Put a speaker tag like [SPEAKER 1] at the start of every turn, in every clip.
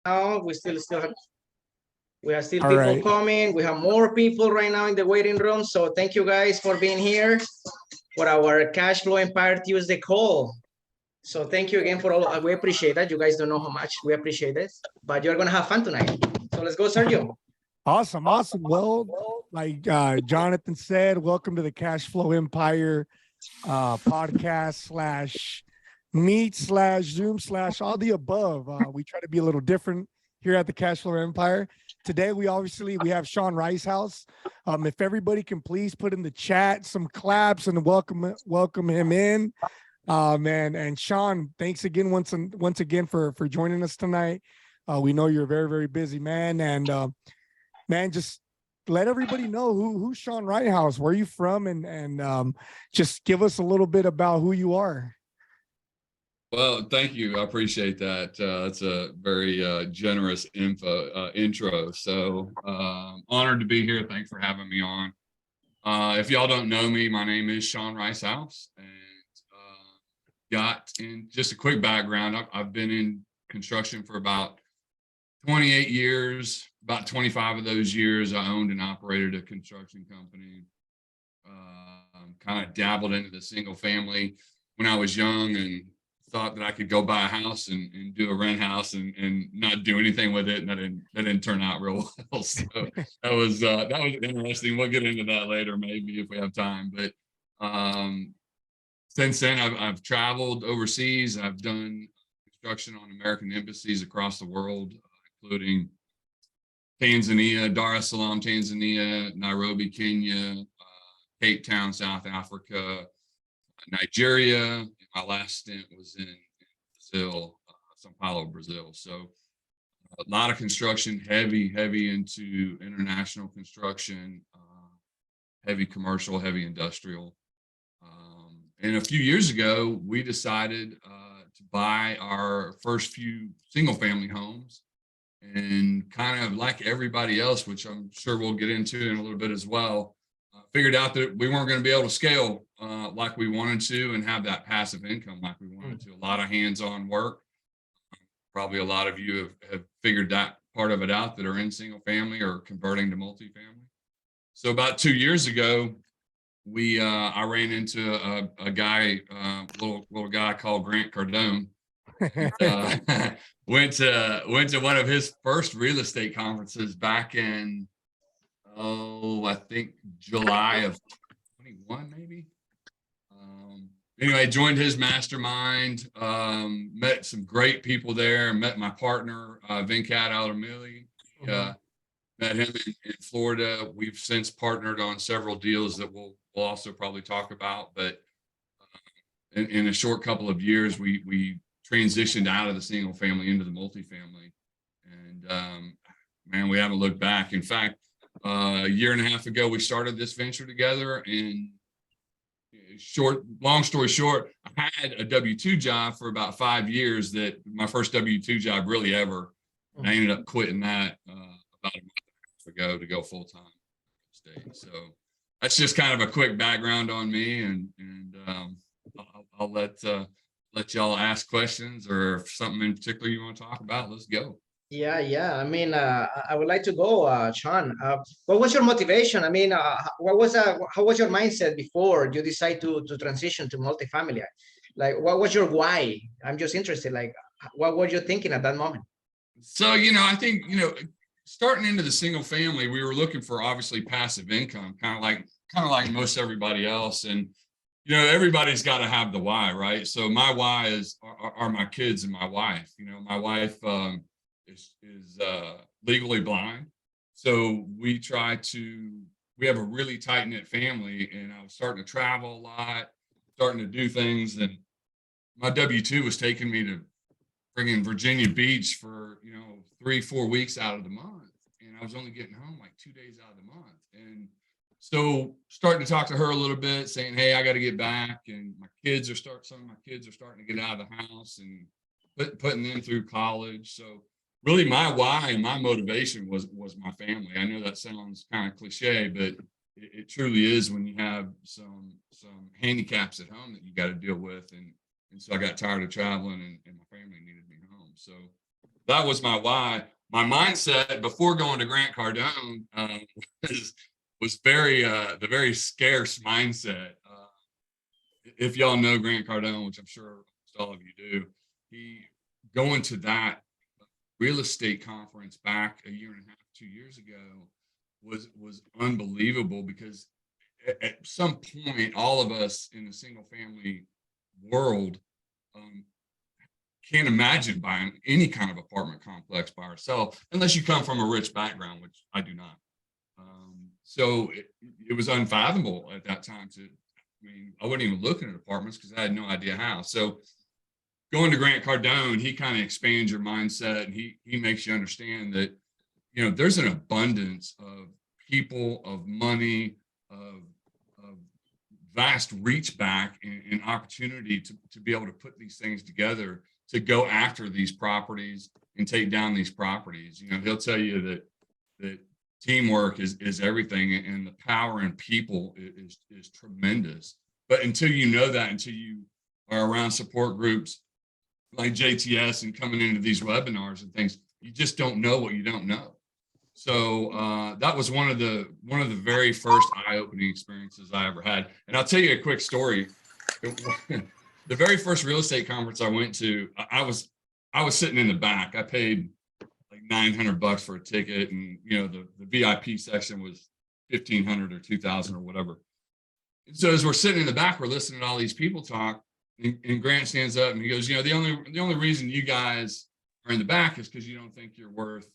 [SPEAKER 1] now. We have still
[SPEAKER 2] All
[SPEAKER 1] people
[SPEAKER 2] right.
[SPEAKER 1] coming. We have more people right now in the waiting room. So thank you guys for being here for our Cash Flow Empire Tuesday call. So thank you again for all. We appreciate that. You guys don't know how much we appreciate it, but you're gonna have fun tonight. So let's go, Sergio.
[SPEAKER 2] Awesome. Well, like Jonathan said, welcome to the Cash Flow Empire podcast slash meet slash Zoom slash all the above. We try to be a little different here at the Cash Flow Empire. Today, we have Shawn Ricehouse. If everybody can please put in the chat some claps and welcome him in. And Shawn, thanks again once again for joining us tonight. We know you're a very, very busy man, and man, just let everybody know who's Shawn Ricehouse, where are you from, and just give us a little bit about who you are.
[SPEAKER 3] Well, thank you. I appreciate that. That's a very generous intro. So honored to be here. Thanks for having me on. If y'all don't know me, my name is Shawn Ricehouse, and got in just a quick background. I've been in construction for about 28 years. About 25 of those years, I owned and operated a construction company. Kind of dabbled into the single family when I was young and thought that I could go buy a house and do a rent house and not do anything with it. And that didn't turn out real well. So that was interesting. We'll get into that later, maybe if we have time. But since then, I've traveled overseas. I've done construction on American embassies across the world, including Tanzania, Dar es Salaam, Tanzania, Nairobi, Kenya, Cape Town, South Africa, Nigeria. My last stint was in Brazil, Sao Paulo, Brazil. So a lot of construction, heavy into international construction, heavy commercial, heavy industrial. And a few years ago, we decided to buy our first few single family homes. And kind of like everybody else, which I'm sure we'll get into in a little bit as well, figured out that we weren't going to be able to scale like we wanted to and have that passive income like we wanted to. A lot of hands-on work. Probably a lot of you have figured that part of it out that are in single family or converting to multifamily. So about 2 years ago, I ran into a guy, little guy called Grant Cardone. Went to one of his first real estate conferences back in I think July of 21, maybe. Anyway, joined his mastermind, met some great people there, met my partner, Venkat Alamili. Met him in Florida. We've since partnered on several deals that we'll also probably talk about, but in a short couple of years, we transitioned out of the single family into the multifamily, and man, we haven't looked back. In fact, a year and a half ago, we started this venture together. And long story short, I had a W-2 job for about 5 years. That my first W-2 job really ever. And I ended up quitting that about a month ago to go full time. So that's just kind of a quick background on me, and I'll let y'all ask questions, or if something in particular you want to talk about, let's go.
[SPEAKER 1] Yeah. I mean, I would like to go, Shawn. What was your motivation? I mean, how was your mindset before you decide to transition to multifamily? Like, what was your why? I'm just interested. Like, what were you thinking at that moment?
[SPEAKER 3] So, I think, starting into the single family, we were looking for obviously passive income, kind of like most everybody else. And everybody's got to have the why, right? So my why are my kids and my wife. My wife is legally blind, so we have a really tight knit family, and I was starting to travel a lot, starting to do things, and my W-2 was taking me to friggin' Virginia Beach for 3-4 weeks out of the month, and I was only getting home like 2 days out of the month. And so starting to talk to her a little bit, saying, hey, I got to get back. And some of my kids are starting to get out of the house and putting them through college. So really my why and my motivation was my family. I know that sounds kind of cliche, but it truly is when you have some handicaps at home that you got to deal with. And so I got tired of traveling, and my family needed me home. So that was my why. My mindset before going to Grant Cardone was very the very scarce mindset. If y'all know Grant Cardone, which I'm sure all of you do, he going to that real estate conference back a year and a half, 2 years ago was unbelievable, because at some point, all of us in the single family world can't imagine buying any kind of apartment complex by ourselves, unless you come from a rich background, which I do not. So it was unfathomable at that time I wasn't even looking at apartments because I had no idea how. So going to Grant Cardone, he kind of expands your mindset, and he makes you understand that, there's an abundance of people, of money, of vast reach back and opportunity to be able to put these things together, to go after these properties and take down these properties. He'll tell you that teamwork is everything, and the power in people is tremendous. But until you know that, until you are around support groups like JTS and coming into these webinars and things, you just don't know what you don't know. So that was one of the very first eye-opening experiences I ever had. And I'll tell you a quick story. The very first real estate conference I went to, I was sitting in the back. I paid like $900 for a ticket, and the VIP section was $1,500 or $2,000 or whatever. And so as we're sitting in the back, we're listening to all these people talk, and Grant stands up and he goes, the only reason you guys are in the back is because you don't think you're worth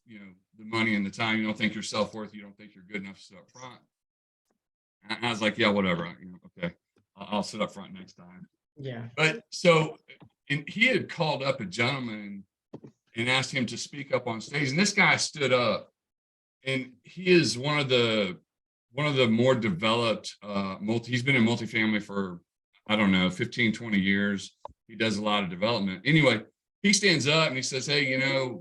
[SPEAKER 3] the money and the time. You don't think you're self-worth. You don't think you're good enough to sit up front. And I was like, yeah, whatever. Okay, I'll sit up front next time.
[SPEAKER 1] Yeah.
[SPEAKER 3] But so, and he had called up a gentleman and asked him to speak up on stage, and this guy stood up, and he is one of the more developed he's been in multifamily for, I don't know, 15, 20 years. He does a lot of development. Anyway, he stands up and he says, hey,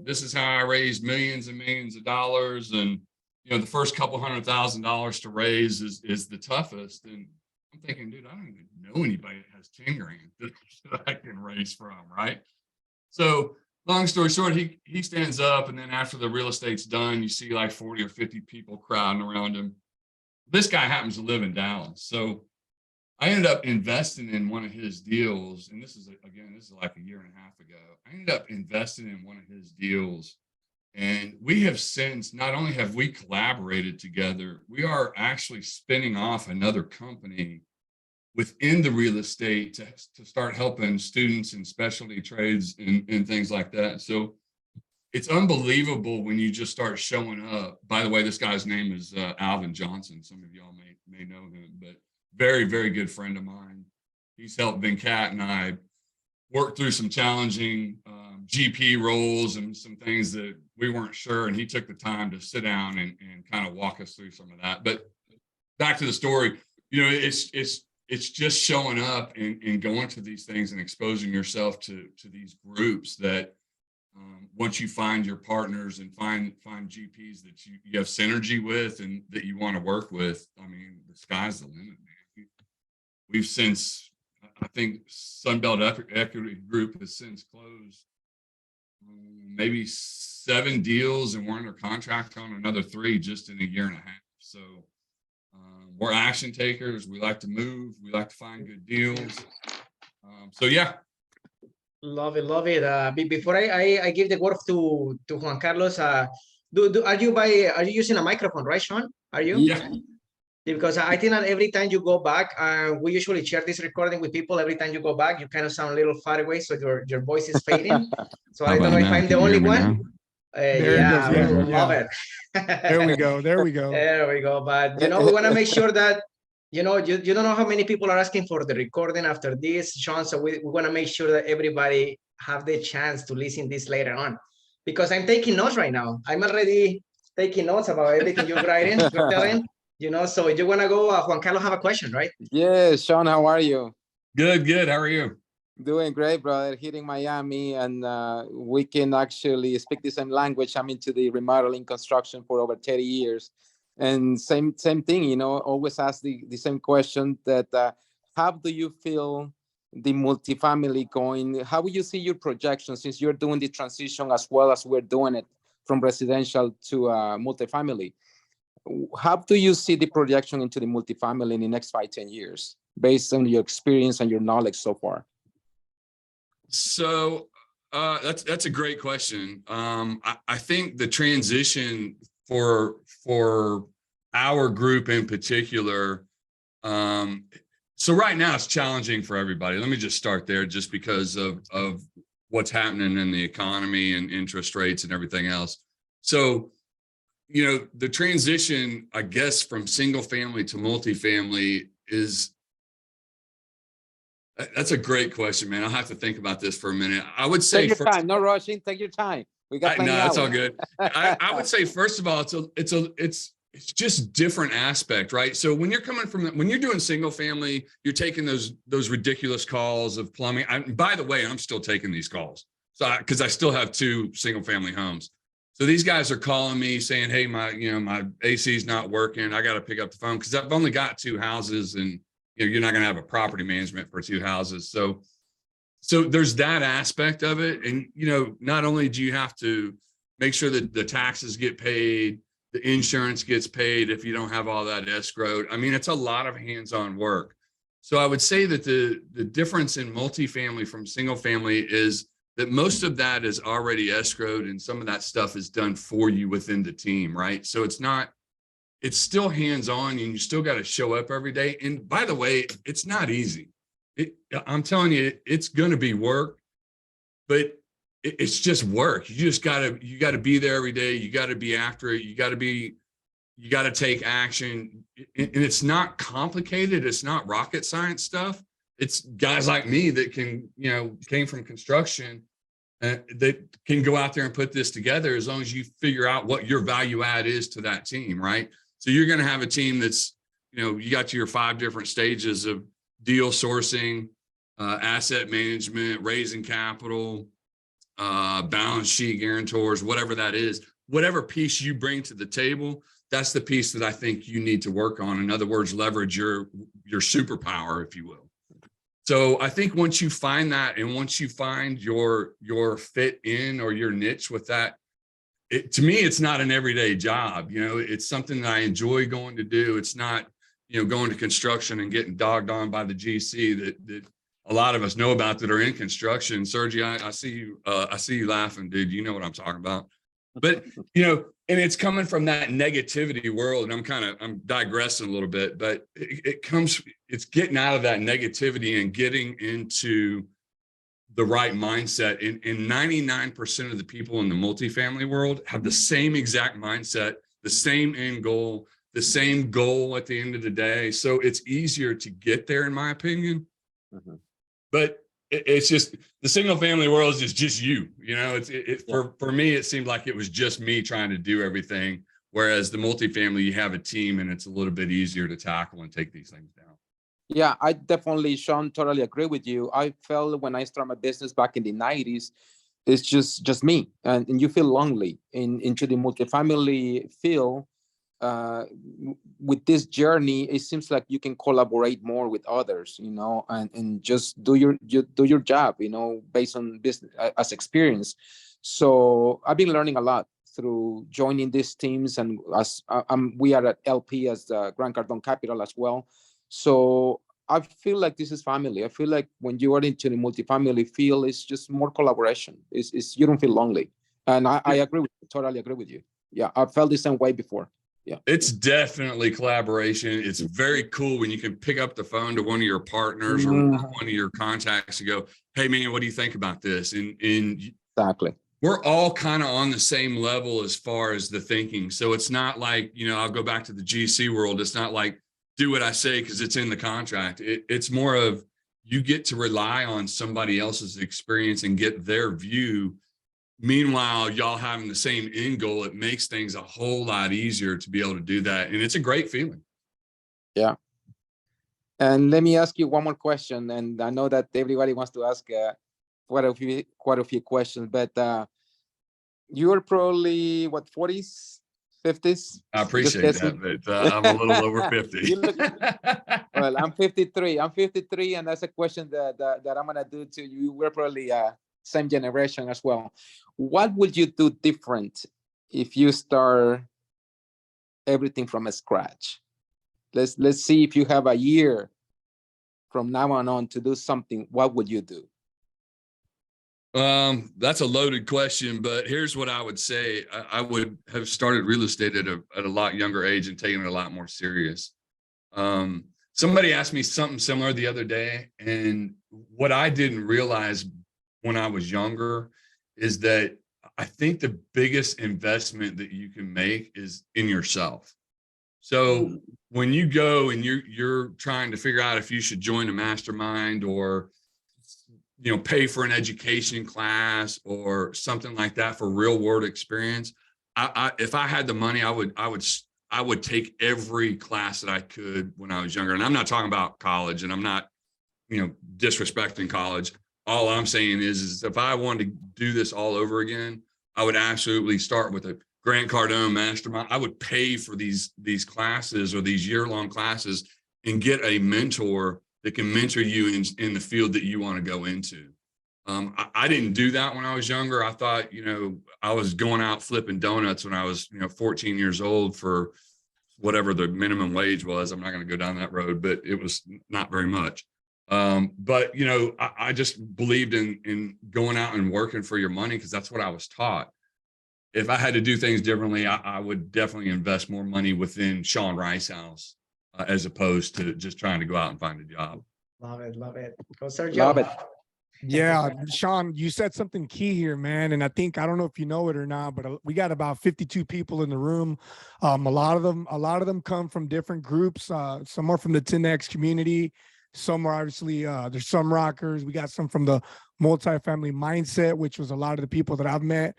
[SPEAKER 3] this is how I raised millions and millions of dollars, and the first couple $100,000 to raise is the toughest. And I'm thinking, dude, I don't even know anybody that has 10 grand that I can raise from, right? So long story short, he stands up, and then after the real estate's done, you see like 40 or 50 people crowding around him. This guy happens to live in Dallas. So I ended up investing in one of his deals, and this is like a year and a half ago. I ended up investing in one of his deals, and we have since, not only have we collaborated together, we are actually spinning off another company within the real estate to start helping students in specialty trades and things like that. So it's unbelievable when you just start showing up. By the way, this guy's name is Alvin Johnson. Some of y'all may know him, but very, very good friend of mine. He's helped Venkat and I work through some challenging GP roles and some things that we weren't sure. And he took the time to sit down and kind of walk us through some of that. But back to the story, it's just showing up and going to these things and exposing yourself to these groups that once you find your partners and find GPs that you have synergy with and that you want to work with, I mean, the sky's the limit, man. We've since, I think Sunbelt Equity Group has since closed maybe 7 deals, and we're under contract on another 3 just in a year and a half. So we're action takers. We like to move. We like to find good deals. So yeah.
[SPEAKER 1] Love it, love it. Before I give the word to Juan Carlos, are you using a microphone, right, Shawn? Are you?
[SPEAKER 3] Yeah.
[SPEAKER 1] Because I think that every time you go back, we usually share this recording with people. Every time you go back, you kind of sound a little far away, so your voice is fading. So I don't know if I'm the only one. Yeah, we love it.
[SPEAKER 2] There we go. There we go.
[SPEAKER 1] There we go. But we want to make sure that you don't know how many people are asking for the recording after this, Shawn. So we want to make sure that everybody have the chance to listen this later on, because I'm taking notes right now. I'm already taking notes about everything you're writing, you're telling. So you want to go, Juan Carlos have a question, right?
[SPEAKER 4] Yeah, Shawn, how are you?
[SPEAKER 3] Good. How are you?
[SPEAKER 4] Doing great, brother. Here in Miami, and we can actually speak the same language. I'm into the remodeling construction for over 30 years. And same thing, always ask the same question that how do you feel the multifamily going? How will you see your projection since you're doing the transition as well as we're doing it from residential to multifamily? How do you see the projection into the multifamily in the next 5-10 years based on your experience and your knowledge so far?
[SPEAKER 3] So that's a great question. I think the transition for our group in particular, so right now it's challenging for everybody. Let me just start there, just because of what's happening in the economy and interest rates and everything else. So, you know, the transition, I guess, from single family to multifamily that's a great question, man. I'll have to think about this for a minute. I would say
[SPEAKER 4] take your time, no rushing, take your time. We got
[SPEAKER 3] no, that's all good. I would say, first of all, it's just different aspect, right? So when you're coming from, when you're doing single family, you're taking those ridiculous calls of plumbing. By the way, I'm still taking these calls. So because I still have 2 single family homes. So these guys are calling me saying, hey, my AC is not working. I got to pick up the phone because I've only got 2 houses, and you're not going to have a property management for 2 houses. So there's that aspect of it. And, not only do you have to make sure that the taxes get paid, the insurance gets paid if you don't have all that escrowed. I mean, it's a lot of hands-on work. So I would say that the difference in multifamily from single family is that most of that is already escrowed, and some of that stuff is done for you within the team, right? So it's still hands-on, and you still got to show up every day. And by the way, it's not easy. I'm telling you, it's going to be work, but it's just work. You got to be there every day. You got to be after it. You got to take action. And it's not complicated. It's not rocket science stuff. It's guys like me that came from construction that can go out there and put this together, as long as you figure out what your value add is to that team, right? So you're going to have a team that's, you got to your 5 different stages of deal sourcing, asset management, raising capital, balance sheet guarantors, whatever that is. Whatever piece you bring to the table, that's the piece that I think you need to work on. In other words, leverage your superpower, if you will. So I think once you find that, and once you find your fit in or your niche with that, to me, it's not an everyday job. It's something that I enjoy going to do. It's not, going to construction and getting dogged on by the GC that a lot of us know about that are in construction. Sergio, I see you laughing, dude. You know what I'm talking about. But, and it's coming from that negativity world, and I'm digressing a little bit, but it's getting out of that negativity and getting into the right mindset. And 99% of the people in the multifamily world have the same exact mindset, the same end goal, the same goal at the end of the day. So it's easier to get there, in my opinion. Mm-hmm. But it's just, the single family world is just you, for me, it seemed like it was just me trying to do everything. Whereas the multifamily, you have a team, and it's a little bit easier to tackle and take these things down.
[SPEAKER 4] Yeah, I definitely, Shawn, totally agree with you. I felt when I started my business back in the 90s, it's just me, and you feel lonely into the multifamily field. With this journey, it seems like you can collaborate more with others, and just do your job, based on business as experience. So I've been learning a lot through joining these teams, and as we are at LP as the Grand Cardone Capital as well. So I feel like this is family. I feel like when you are into the multifamily field, it's just more collaboration. It's you don't feel lonely, and I agree with you, totally agree with you. Yeah, I felt the same way before. Yeah, it's
[SPEAKER 3] definitely collaboration. It's very cool when you can pick up the phone to one of your partners or one of your contacts and go, hey man, what do you think about this? And
[SPEAKER 4] exactly,
[SPEAKER 3] we're all kind of on the same level as far as the thinking. So it's not like, I'll go back to the GC world. It's not like do what I say because it's in the contract. It's more of you get to rely on somebody else's experience and get their view. Meanwhile, y'all having the same end goal, it makes things a whole lot easier to be able to do that. And it's a great feeling.
[SPEAKER 4] Yeah. And let me ask you one more question. And I know that everybody wants to ask quite a few questions, but you're probably, 40s? 50s?
[SPEAKER 3] I
[SPEAKER 4] Just
[SPEAKER 3] appreciate
[SPEAKER 4] guessing.
[SPEAKER 3] that, but I'm a little over 50.
[SPEAKER 4] You look- Well, I'm 53. I'm 53, and that's a question that I'm gonna do to you. We're probably same generation as well. What would you do different if you start everything from scratch? Let's see if you have a year from now on to do something. What would you do?
[SPEAKER 3] That's a loaded question, but here's what I would say. I would have started real estate at a lot younger age and taken it a lot more serious. Somebody asked me something similar the other day, and what I didn't realize when I was younger is that I think the biggest investment that you can make is in yourself. So when you go and you're trying to figure out if you should join a mastermind or pay for an education class or something like that for real world experience, if I had the money, I would take every class that I could when I was younger. And I'm not talking about college, and I'm not, disrespecting college. All I'm saying is if I wanted to do this all over again, I would absolutely start with a Grant Cardone Mastermind. I would pay for these classes or these year-long classes and get a mentor that can mentor you in the field that you want to go into. I didn't do that when I was younger. I thought, I was going out flipping donuts when I was, 14 years old for whatever the minimum wage was. I'm not going to go down that road, but it was not very much. But I just believed in going out and working for your money because that's what I was taught. If I had to do things differently, I would definitely invest more money within Shawn Ricehouse as opposed to just trying to go out and find a job.
[SPEAKER 1] Love it. Go, Sergio.
[SPEAKER 4] Love it.
[SPEAKER 2] Yeah, Shawn, you said something key here, man. And I don't know if you know it or not, but we got about 52 people in the room. A lot of them come from different groups. Some are from the 10X community. Some are obviously, there's some rockers. We got some from the multifamily mindset, which was a lot of the people that I've met.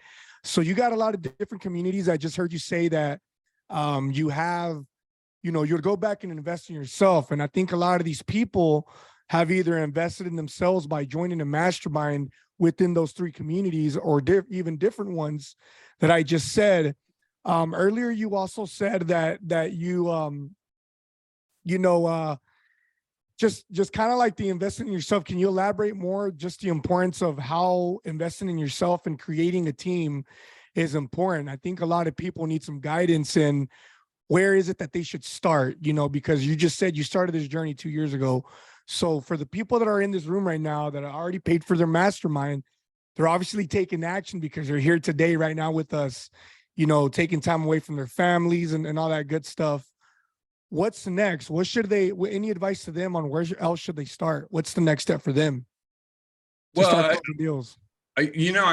[SPEAKER 2] So you got a lot of different communities. I just heard you say that you have, you'll go back and invest in yourself. And I think a lot of these people have either invested in themselves by joining a mastermind within those three communities or even different ones that I just said. Earlier, you also said that you, just kind of like the investing in yourself. Can you elaborate more just the importance of how investing in yourself and creating a team is important? I think a lot of people need some guidance in where is it that they should start, because you just said you started this journey 2 years ago. So for the people that are in this room right now that are already paid for their mastermind, they're obviously taking action because they're here today right now with us, taking time away from their families and all that good stuff. What's next? What should any advice to them on where else should they start? What's the next step for them to start closing deals?
[SPEAKER 3] I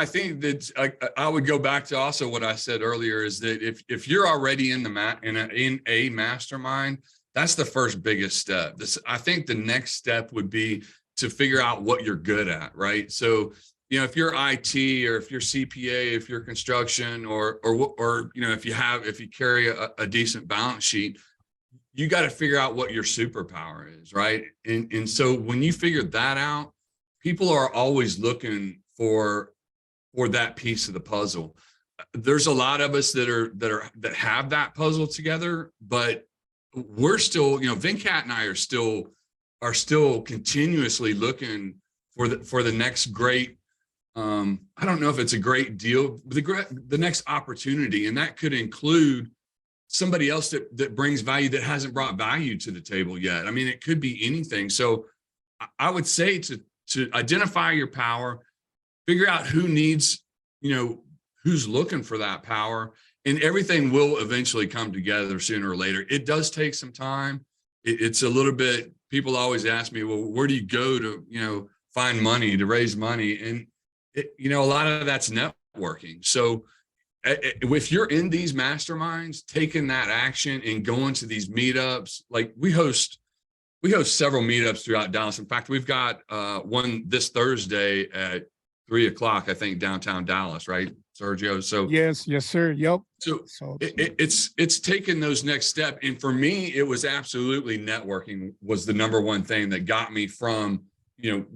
[SPEAKER 3] think that I would go back to also what I said earlier is that if you're already in a mastermind, that's the first biggest step. I think the next step would be to figure out what you're good at, right? So, if you're IT or if you're CPA, if you're construction or if you carry a decent balance sheet, you got to figure out what your superpower is, right? And so when you figure that out, people are always looking for that piece of the puzzle. There's a lot of us that have that puzzle together, but we're still, Venkat and I are still continuously looking for the next great. I don't know if it's a great deal, but the next opportunity, and that could include somebody else that brings value that hasn't brought value to the table yet. I mean, it could be anything. So I would say to identify your power, figure out who needs, who's looking for that power, and everything will eventually come together sooner or later. It does take some time. It's a little bit, people always ask me, well, where do you go to, find money, to raise money? And, a lot of that's networking. So if you're in these masterminds, taking that action and going to these meetups, like we host several meetups throughout Dallas. In fact, we've got one this Thursday at 3:00, I think, downtown Dallas, right, Sergio? So
[SPEAKER 2] yes, sir. Yep.
[SPEAKER 3] So it's taking those next step. And for me, it was absolutely networking was the number one thing that got me from,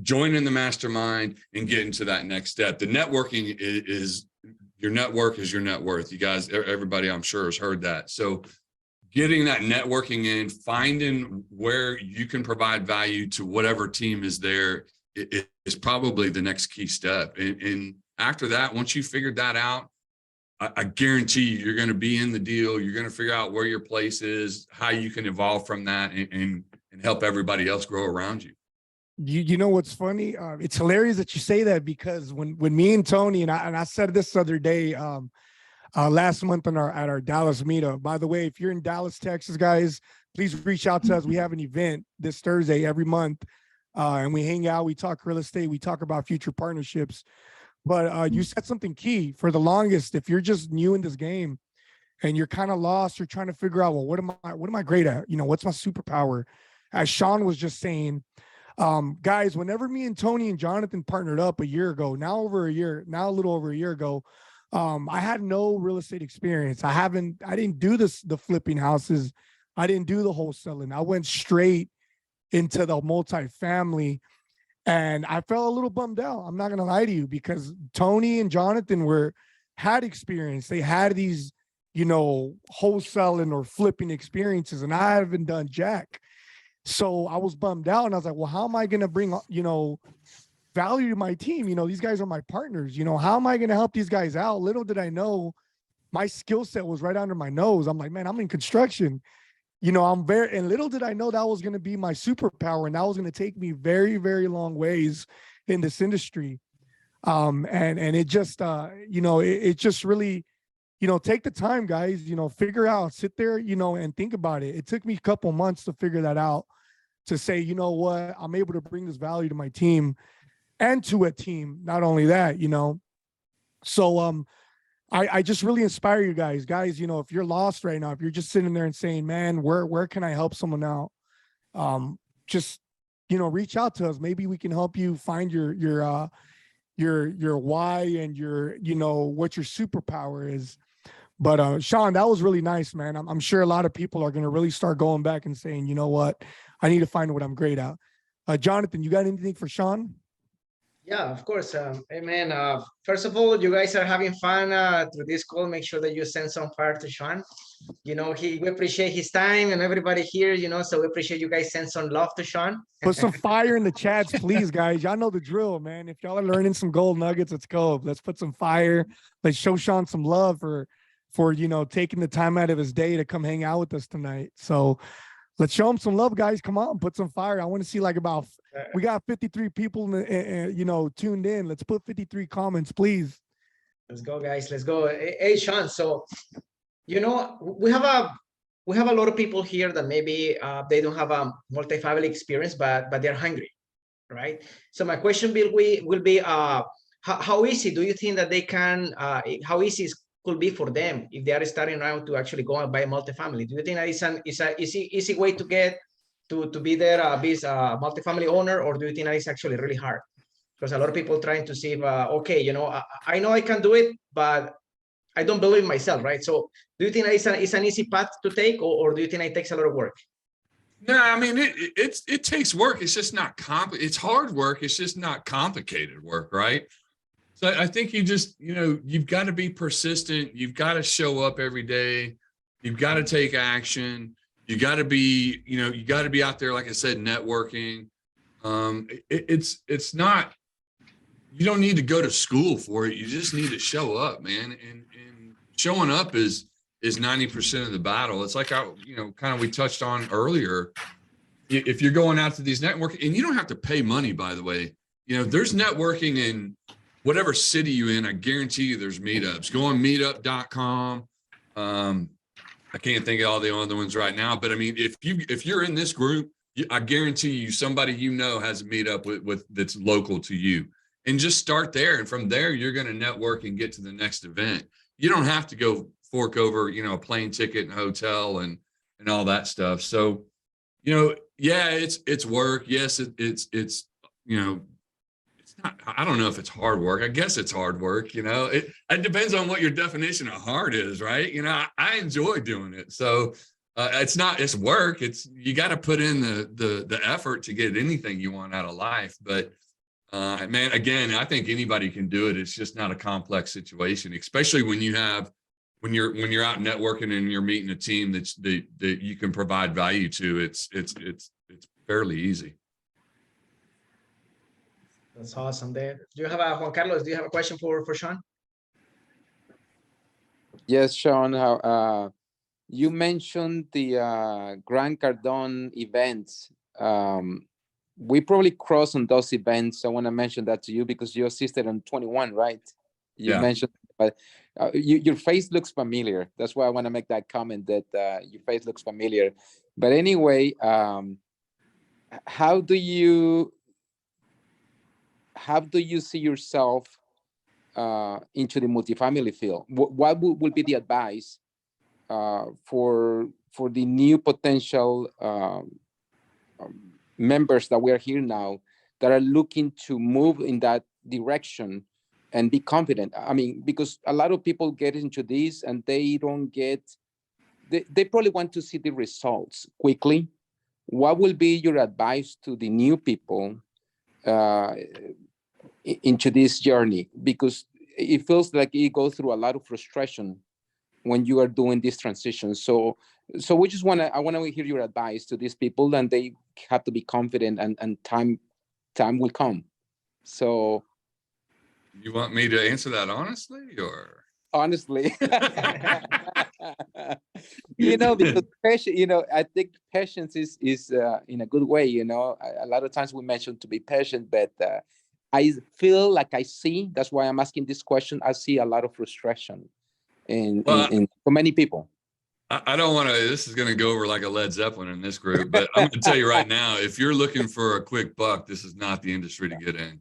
[SPEAKER 3] joining the mastermind and getting to that next step. The networking is your network is your net worth. You guys, everybody I'm sure has heard that. So getting that networking in, finding where you can provide value to whatever team is there is probably the next key step. And after that, once you figured that out, I guarantee you're going to be in the deal. You're going to figure out where your place is, how you can evolve from that, and help everybody else grow around you.
[SPEAKER 2] You know what's funny? It's hilarious that you say that, because when me and Tony, and I said this the other day, last month at our Dallas meetup. By the way, if you're in Dallas, Texas, guys, please reach out to us. We have an event this Thursday every month, and we hang out. We talk real estate. We talk about future partnerships. But you said something key. For the longest, if you're just new in this game and you're kind of lost, you're trying to figure out, well, what am I great at? You know, what's my superpower? As Shawn was just saying, guys, whenever me and Tony and Jonathan partnered up a year ago, now a little over a year ago, I had no real estate experience. I didn't do the flipping houses. I didn't do the wholesaling. I went straight into the multifamily. And I felt a little bummed out. I'm not going to lie to you, because Tony and Jonathan had experience. They had these, wholesaling or flipping experiences, and I haven't done jack. So I was bummed out, and I was like, well, how am I going to bring, value to my team? These guys are my partners. How am I going to help these guys out? Little did I know my skill set was right under my nose. I'm like, man, I'm in construction. And little did I know that was going to be my superpower, and that was going to take me very, very long ways in this industry. And it just, it just really, take the time, guys, figure out, sit there, and think about it. It took me a couple months to figure that out, to say, you know what, I'm able to bring this value to my team and to a team. Not only that, so, I just really inspire you guys, if you're lost right now, if you're just sitting there and saying, man, where can I help someone out? Just, reach out to us. Maybe we can help you find your why and what your superpower is. But Shawn, that was really nice, man. I'm sure a lot of people are going to really start going back and saying, you know what, I need to find what I'm great at. Jonathan, you got anything for Shawn?
[SPEAKER 1] Yeah, of course. Hey, man, first of all, you guys are having fun through this call. Make sure that you send some fire to Shawn. We appreciate his time and everybody here, so we appreciate you guys send some love to Shawn.
[SPEAKER 2] Put some fire in the chats, please, guys. Y'all know the drill, man. If y'all are learning some gold nuggets, let's go. Let's put some fire. Let's show Shawn some love for taking the time out of his day to come hang out with us tonight. So let's show him some love, guys. Come on, put some fire. I want to see we got 53 people, tuned in. Let's put 53 comments, please.
[SPEAKER 1] Let's go, guys. Let's go. Hey, Shawn. So, we have a lot of people here that maybe they don't have a multifamily experience, but they're hungry, right? So my question will be how easy do you think that they can? How easy could be for them if they are starting out to actually go and buy a multifamily? Do you think that it's an easy way to get to be there, be a multifamily owner, or do you think that it's actually really hard? Because a lot of people trying to see if, I know I can do it, but I don't believe in myself, right? So do you think that it's an easy path to take, or do you think it takes a lot of work?
[SPEAKER 3] No, I mean, it takes work. It's just not it's hard work. It's just not complicated work, right? So I think you've got to be persistent. You've got to show up every day. You've got to take action. You got to be, out there, like I said, networking. It's not, you don't need to go to school for it. You just need to show up, man. And showing up is 90% of the battle. It's like, we touched on earlier. If you're going out to these networking, and you don't have to pay money, by the way, there's networking in whatever city you're in. I guarantee you there's meetups. Go on meetup.com. I can't think of all the other ones right now, but I mean, if you're in this group, I guarantee you somebody has a meetup with that's local to you, and just start there. And from there, you're going to network and get to the next event. You don't have to go fork over, a plane ticket and hotel and all that stuff. So, yeah, it's work. Yes, it's not, I don't know if it's hard work. I guess it's hard work. It depends on what your definition of hard is, right? I enjoy doing it. So it's work. You got to put in the effort to get anything you want out of life. But Man, again, I think anybody can do it. It's just not a complex situation, especially when you're out networking and you're meeting a team that you can provide value to. It's fairly easy.
[SPEAKER 1] That's awesome. There. Do you have a Juan Carlos? Do you have a question for Shawn?
[SPEAKER 4] Yes, Shawn. You mentioned the Grand Cardone events. We probably crossed on those events. I want to mention that to you because you assisted on 21, right? You mentioned, but your face looks familiar. That's why I want to make that comment that your face looks familiar. But anyway, how do you see yourself into the multifamily field? What would be the advice for the new potential members that we are here now that are looking to move in that direction and be confident? I mean, because a lot of people get into this and they don't get, they probably want to see the results quickly. What will be your advice to the new people into this journey? Because it feels like you go through a lot of frustration when you are doing this transition. So we just I want to hear your advice to these people, and they have to be confident, and time will come. So
[SPEAKER 3] you want me to answer that honestly, or?
[SPEAKER 4] Honestly, because patience, I think patience is in a good way, a lot of times we mention to be patient, but I feel like that's why I'm asking this question. I see a lot of frustration in for many people.
[SPEAKER 3] I don't want to, this is going to go over like a Led Zeppelin in this group, but I'm going to tell you right now, if you're looking for a quick buck, this is not the industry to get in.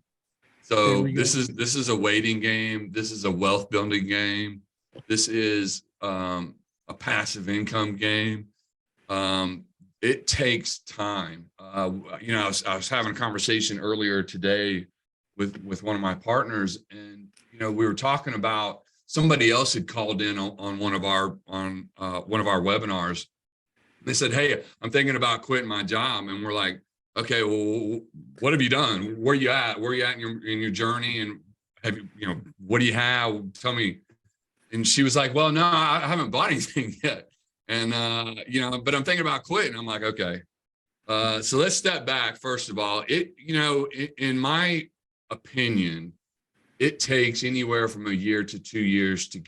[SPEAKER 3] So this is a waiting game. This is a wealth building game. This is a passive income game. It takes time. I was having a conversation earlier today with one of my partners, and we were talking about, somebody else had called in on one of our webinars. They said, "Hey, I'm thinking about quitting my job," and we're like, "Okay, well, what have you done? Where are you at? Where are you at in your journey? And have you, what do you have? Tell me." And she was like, "Well, no, I haven't bought anything yet, and but I'm thinking about quitting." I'm like, "Okay, so let's step back. First of all, in my opinion, it takes anywhere from a year to 2 years to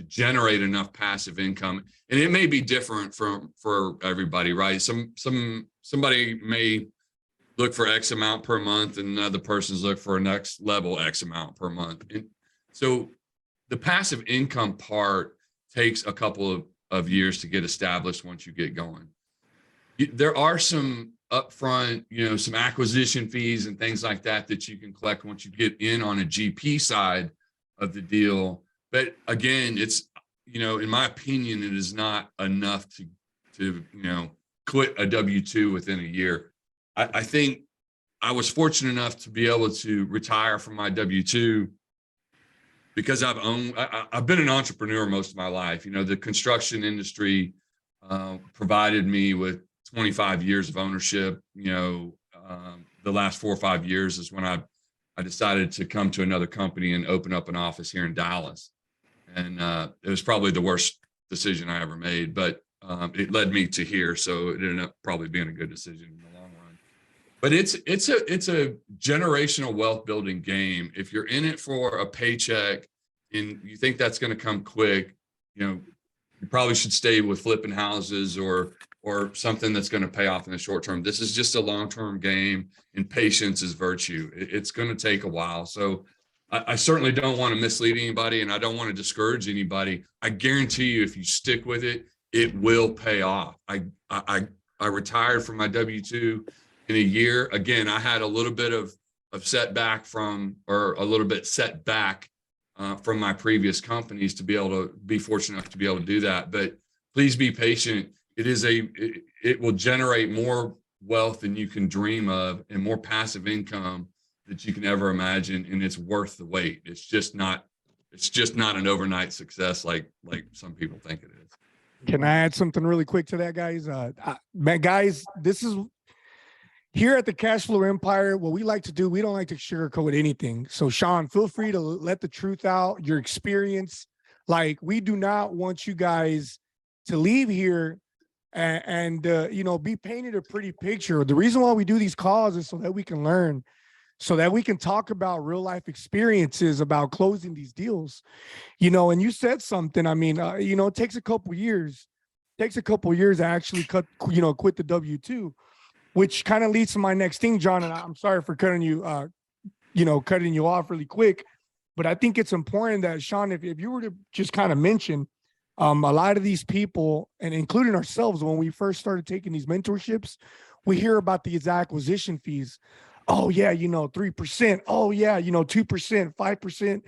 [SPEAKER 3] generate enough passive income, and it may be different for everybody, right? Somebody may look for X amount per month, and another person's look for a next level X amount per month. And so the passive income part takes a couple of years to get established once you get going. There are some upfront, some acquisition fees and things like that you can collect once you get in on a GP side of the deal. But again, it's, in my opinion, it is not enough to quit a W-2 within a year. I think I was fortunate enough to be able to retire from my W-2 because I've been an entrepreneur most of my life. The construction industry provided me with 25 years of ownership. The last 4 or 5 years is when I decided to come to another company and open up an office here in Dallas. And it was probably the worst decision I ever made, but it led me to here. So it ended up probably being a good decision in the long run. But it's a generational wealth building game. If you're in it for a paycheck and you think that's going to come quick, you probably should stay with flipping houses or something that's going to pay off in the short term. This is just a long-term game, and patience is virtue. It's going to take a while. So I certainly don't want to mislead anybody, and I don't want to discourage anybody. I guarantee you, if you stick with it, it will pay off. I retired from my W-2 in a year. Again, I had a little bit of setback from my previous companies to be able to be fortunate enough to be able to do that. But please be patient. It will generate more wealth than you can dream of, and more passive income that you can ever imagine. And it's worth the wait. It's just not an overnight success like some people think it is.
[SPEAKER 2] Can I add something really quick to that, guys? Man, guys, this is, here at the Cash Flow Empire, what we like to do, we don't like to sugarcoat anything. So Shawn, feel free to let the truth out, your experience. Like, we do not want you guys to leave here and you know, be painted a pretty picture. The reason why we do these calls is so that we can learn, so that we can talk about real life experiences about closing these deals, you know. And you said something, I mean, you know, it takes a couple years to actually quit the W-2, which kind of leads to my next thing, John. And I'm sorry for cutting you off really quick, but I think it's important that, Shawn, if you were to just kind of mention, a lot of these people, and including ourselves, when we first started taking these mentorships, we hear about these acquisition fees. Oh yeah, you know, 3%. Oh yeah, you know, 2%, 5%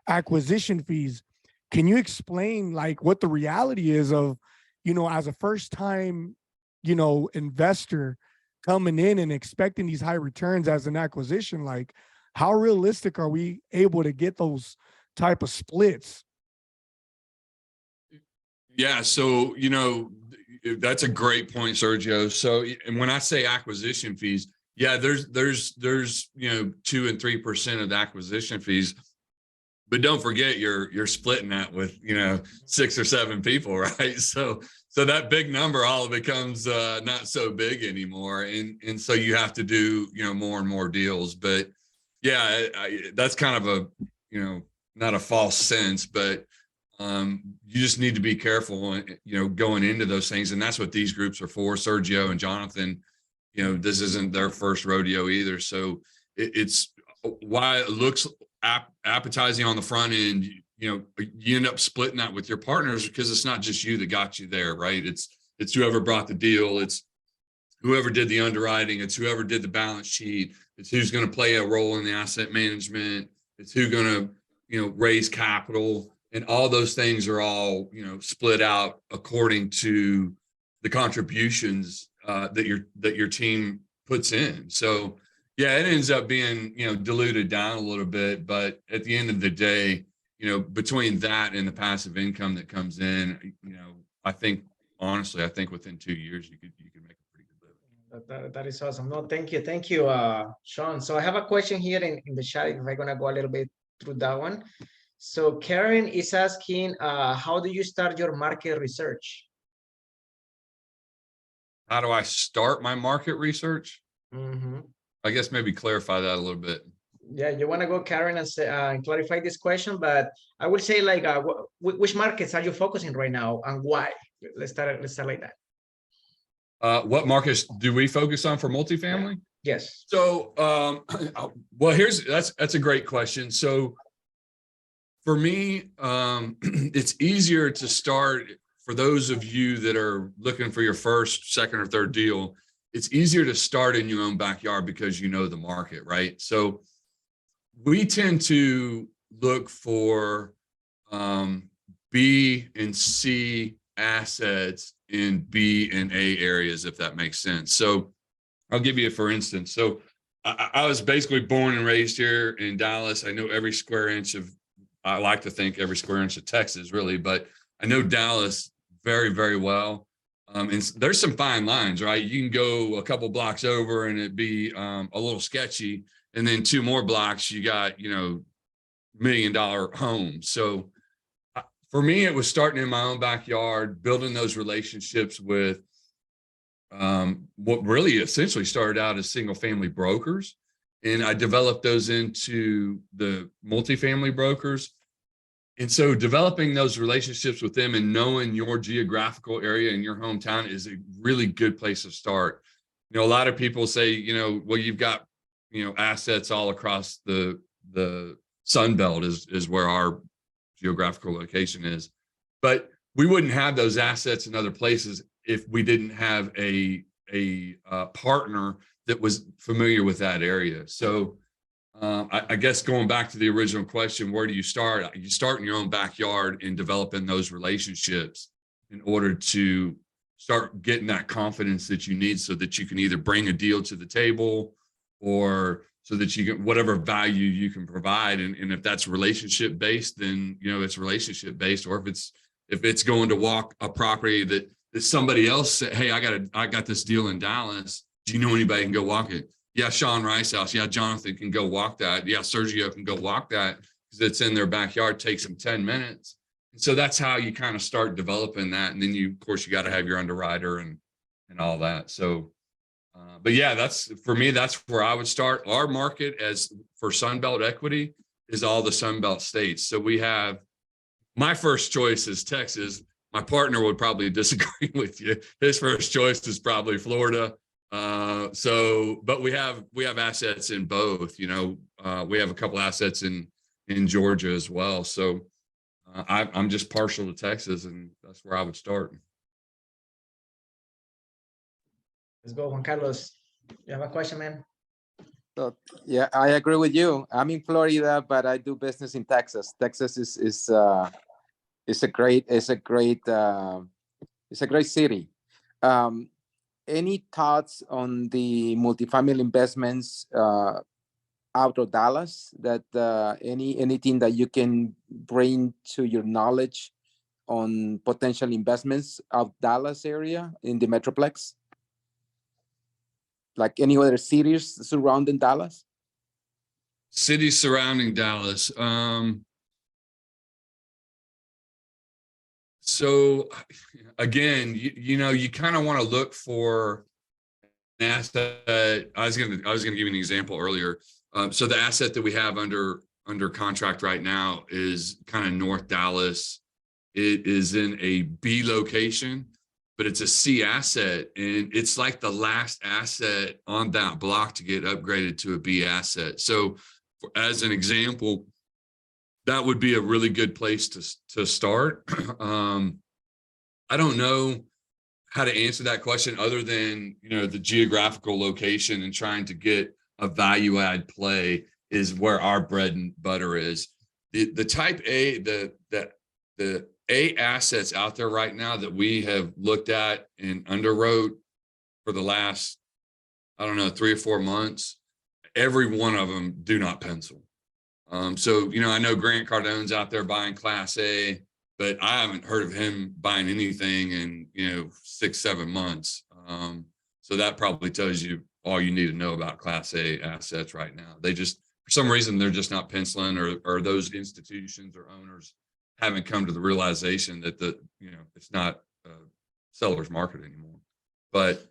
[SPEAKER 2] acquisition fees. Can you explain like what the reality is of, you know, as a first time, you know, investor coming in and expecting these high returns as an acquisition? Like, how realistic are we able to get those type of splits?
[SPEAKER 3] Yeah, so, you know, that's a great point, Sergio. So, and when I say acquisition fees, yeah, there's, you know, 2 and 3% of the acquisition fees, but don't forget you're splitting that with, you know, 6 or 7 people, right? So that big number all becomes not so big anymore. And so you have to do, you know, more and more deals. But yeah, that's kind of a, you know, not a false sense, but you just need to be careful, you know, going into those things. And that's what these groups are for. Sergio and Jonathan, you know, this isn't their first rodeo either. So it's why it looks appetizing on the front end. You know, you end up splitting that with your partners because it's not just you that got you there, right? It's whoever brought the deal. It's whoever did the underwriting. It's whoever did the balance sheet. It's who's going to play a role in the asset management. It's who's going to, you know, raise capital. And all those things are all, you know, split out according to the contributions that your team puts in. So yeah, it ends up being, you know, diluted down a little bit, but at the end of the day, you know, between that and the passive income that comes in, you know, I think honestly, within 2 years you could make a pretty good living.
[SPEAKER 1] That is awesome. No, thank you, Shawn. So I have a question here in the chat. If I'm gonna go a little bit through that one. So Karen is asking, how do you start your market research?
[SPEAKER 3] How do I start my market research?
[SPEAKER 1] Mm-hmm.
[SPEAKER 3] I guess maybe clarify that a little bit.
[SPEAKER 1] Yeah, you want to go, Karen, and say, clarify this question, but I would say like, which markets are you focusing right now and why? Let's start like that.
[SPEAKER 3] What markets do we focus on for multifamily?
[SPEAKER 1] Yes.
[SPEAKER 3] So, well, that's a great question. So for me, it's easier to start for those of you that are looking for your first, second, or third deal. It's easier to start in your own backyard because you know the market, right? So we tend to look for B and C assets in B and A areas, if that makes sense. So I'll give you a for instance. So I was basically born and raised here in Dallas. I know every square inch of, I like to think every square inch of Texas, really, but I know Dallas very, very well. And there's some fine lines, right? You can go a couple blocks over and it'd be a little sketchy. And then 2 more blocks, you got, you know, $1 million homes. So for me, it was starting in my own backyard, building those relationships with what really essentially started out as single family brokers. And I developed those into the multifamily brokers. And so developing those relationships with them and knowing your geographical area and your hometown is a really good place to start. You know, a lot of people say, you know, well, you've got, you know, assets all across the Sun Belt is where our geographical location is. But we wouldn't have those assets in other places if we didn't have a partner that was familiar with that area. So I guess going back to the original question, where do you start? You start in your own backyard and developing those relationships in order to start getting that confidence that you need so that you can either bring a deal to the table or so that you get whatever value you can provide. And if that's relationship based, then, you know, it's relationship based. Or if it's going to walk a property that somebody else said, hey, I got this deal in Dallas, Do you know anybody who can go walk it? Yeah, Shawn Ricehouse. Yeah, Jonathan can go walk that. Yeah, Sergio can go walk that because it's in their backyard. Takes them 10 minutes. And so that's how you kind of start developing that. And then you, of course, you got to have your underwriter and all that. So, but yeah, that's for me. That's where I would start. Our market as for Sunbelt equity is all the Sunbelt states. So we have, my first choice is Texas. My partner would probably disagree with you. His first choice is probably Florida. But we have assets in both. You know, we have a couple assets in Georgia as well. So I'm just partial to Texas, and that's where I would start.
[SPEAKER 1] Let's go, Juan Carlos. You have a question, man?
[SPEAKER 4] So yeah, I agree with you. I'm in Florida, but I do business in Texas. Texas is a great city. Any thoughts on the multifamily investments out of Dallas? That anything that you can bring to your knowledge on potential investments out Dallas area in the Metroplex? Like any other cities surrounding Dallas?
[SPEAKER 3] Cities surrounding Dallas. So again, you know, you kind of want to look for an asset. I was gonna give you an example earlier. So the asset that we have under contract right now is kind of North Dallas. It is in a B location, but it's a C asset, and it's like the last asset on that block to get upgraded to a B asset. So as an example, that would be a really good place to start. I don't know how to answer that question other than, you know, the geographical location and trying to get a value add play is where our bread and butter is. The type A, the A assets out there right now that we have looked at and underwrote for the last, I don't know, 3 or 4 months, every one of them do not pencil. So, you know, I know Grant Cardone's out there buying Class A, but I haven't heard of him buying anything in, you know, 6-7 months. So that probably tells you all you need to know about Class A assets right now. They just, for some reason, they're just not penciling, or those institutions or owners haven't come to the realization that it's not a seller's market anymore. But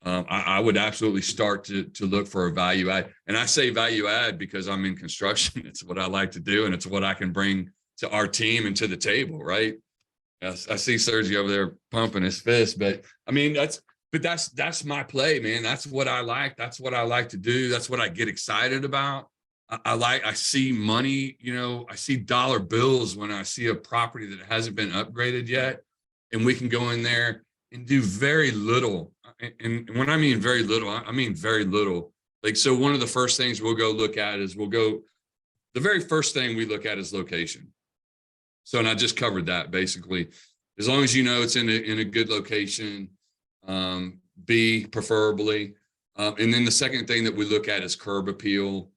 [SPEAKER 3] I would absolutely start to look for a value add. And I say value add because I'm in construction. It's what I like to do, and it's what I can bring to our team and to the table, right? I see Sergio over there pumping his fist, but I mean, that's my play, man. That's what I like. That's what I like to do. That's what I get excited about. I see money, you know, I see dollar bills when I see a property that hasn't been upgraded yet, and we can go in there and do very little. And when I mean very little, I mean very little. Like, so one of the first things we'll go look at is the very first thing we look at is location. So, and I just covered that basically. As long as you know it's in a good location, B preferably. And then the second thing that we look at is curb appeal,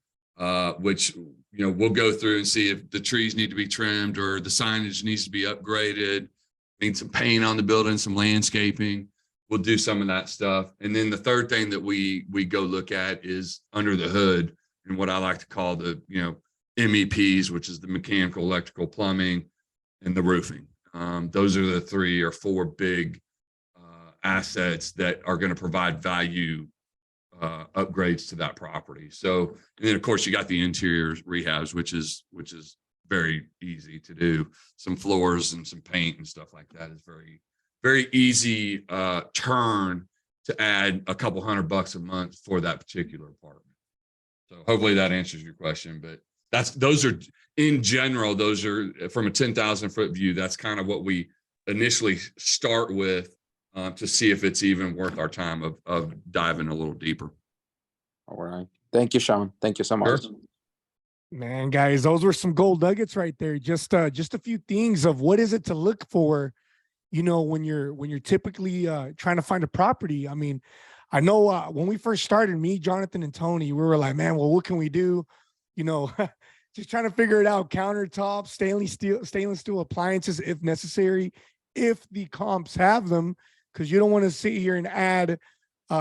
[SPEAKER 3] which, you know, we'll go through and see if the trees need to be trimmed or the signage needs to be upgraded, need some paint on the building, some landscaping. We'll do some of that stuff. And then the third thing that we go look at is under the hood, and what I like to call the, you know, MEPs, which is the mechanical, electrical, plumbing, and the roofing. Those are the 3 or 4 big assets that are going to provide value upgrades to that property. So, and then of course you got the interior rehabs, which is very easy to do. Some floors and some paint and stuff like that is very, very easy turn to add a couple $100 a month for that particular apartment. So hopefully that answers your question, but those are in general, those are from a 10,000 foot view. That's kind of what we initially start with to see if it's even worth our time of diving a little deeper.
[SPEAKER 4] All right. Thank you, Shawn. Thank you so much.
[SPEAKER 3] Sure.
[SPEAKER 2] Man, guys, those were some gold nuggets right there. Just a few things of what is it to look for, you know, when you're typically trying to find a property. I mean, I know when we first started, me, Jonathan, and Tony, we were like, man, well, what can we do? You know, just trying to figure it out. Countertops, stainless steel appliances, if necessary, if the comps have them, because you don't want to sit here and add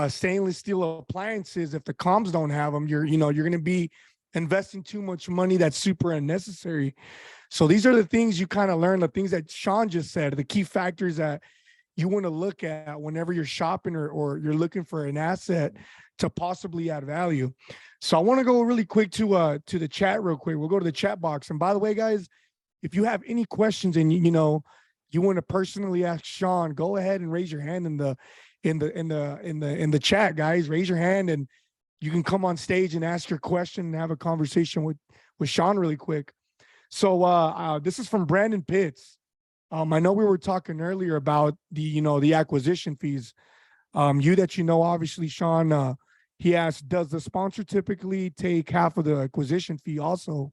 [SPEAKER 2] stainless steel appliances, if the comms don't have them, you're going to be investing too much money that's super unnecessary. So these are the things you kind of learn, the things that Shawn just said, the key factors that you want to look at whenever you're shopping or you're looking for an asset to possibly add value. So I want to go really quick to the chat real quick. We'll go to the chat box. And by the way, guys, if you have any questions and you want to personally ask Shawn, go ahead and raise your hand in the chat, guys. Raise your hand and you can come on stage and ask your question and have a conversation with Shawn really quick. So this is from Brandon Pitts. I know we were talking earlier about the acquisition fees. Obviously, Shawn, he asked, does the sponsor typically take half of the acquisition fee also?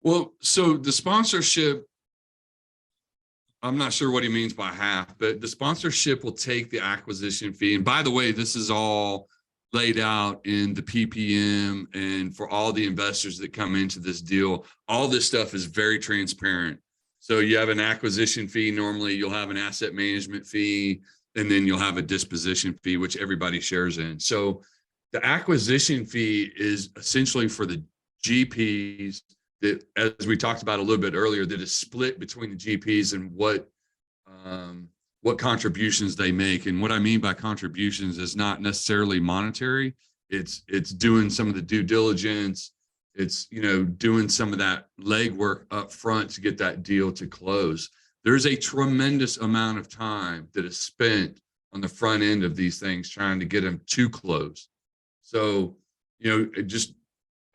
[SPEAKER 3] Well, so the sponsorship, I'm not sure what he means by half, but the sponsorship will take the acquisition fee. And by the way, this is all laid out in the PPM, and for all the investors that come into this deal, all this stuff is very transparent. So you have an acquisition fee. Normally you'll have an asset management fee, and then you'll have a disposition fee, which everybody shares in. So the acquisition fee is essentially for the GPs that, as we talked about a little bit earlier, that is split between the GPs and what contributions they make. And what I mean by contributions is not necessarily monetary. It's doing some of the due diligence. It's, doing some of that legwork up front to get that deal to close. There's a tremendous amount of time that is spent on the front end of these things trying to get them to close. So, just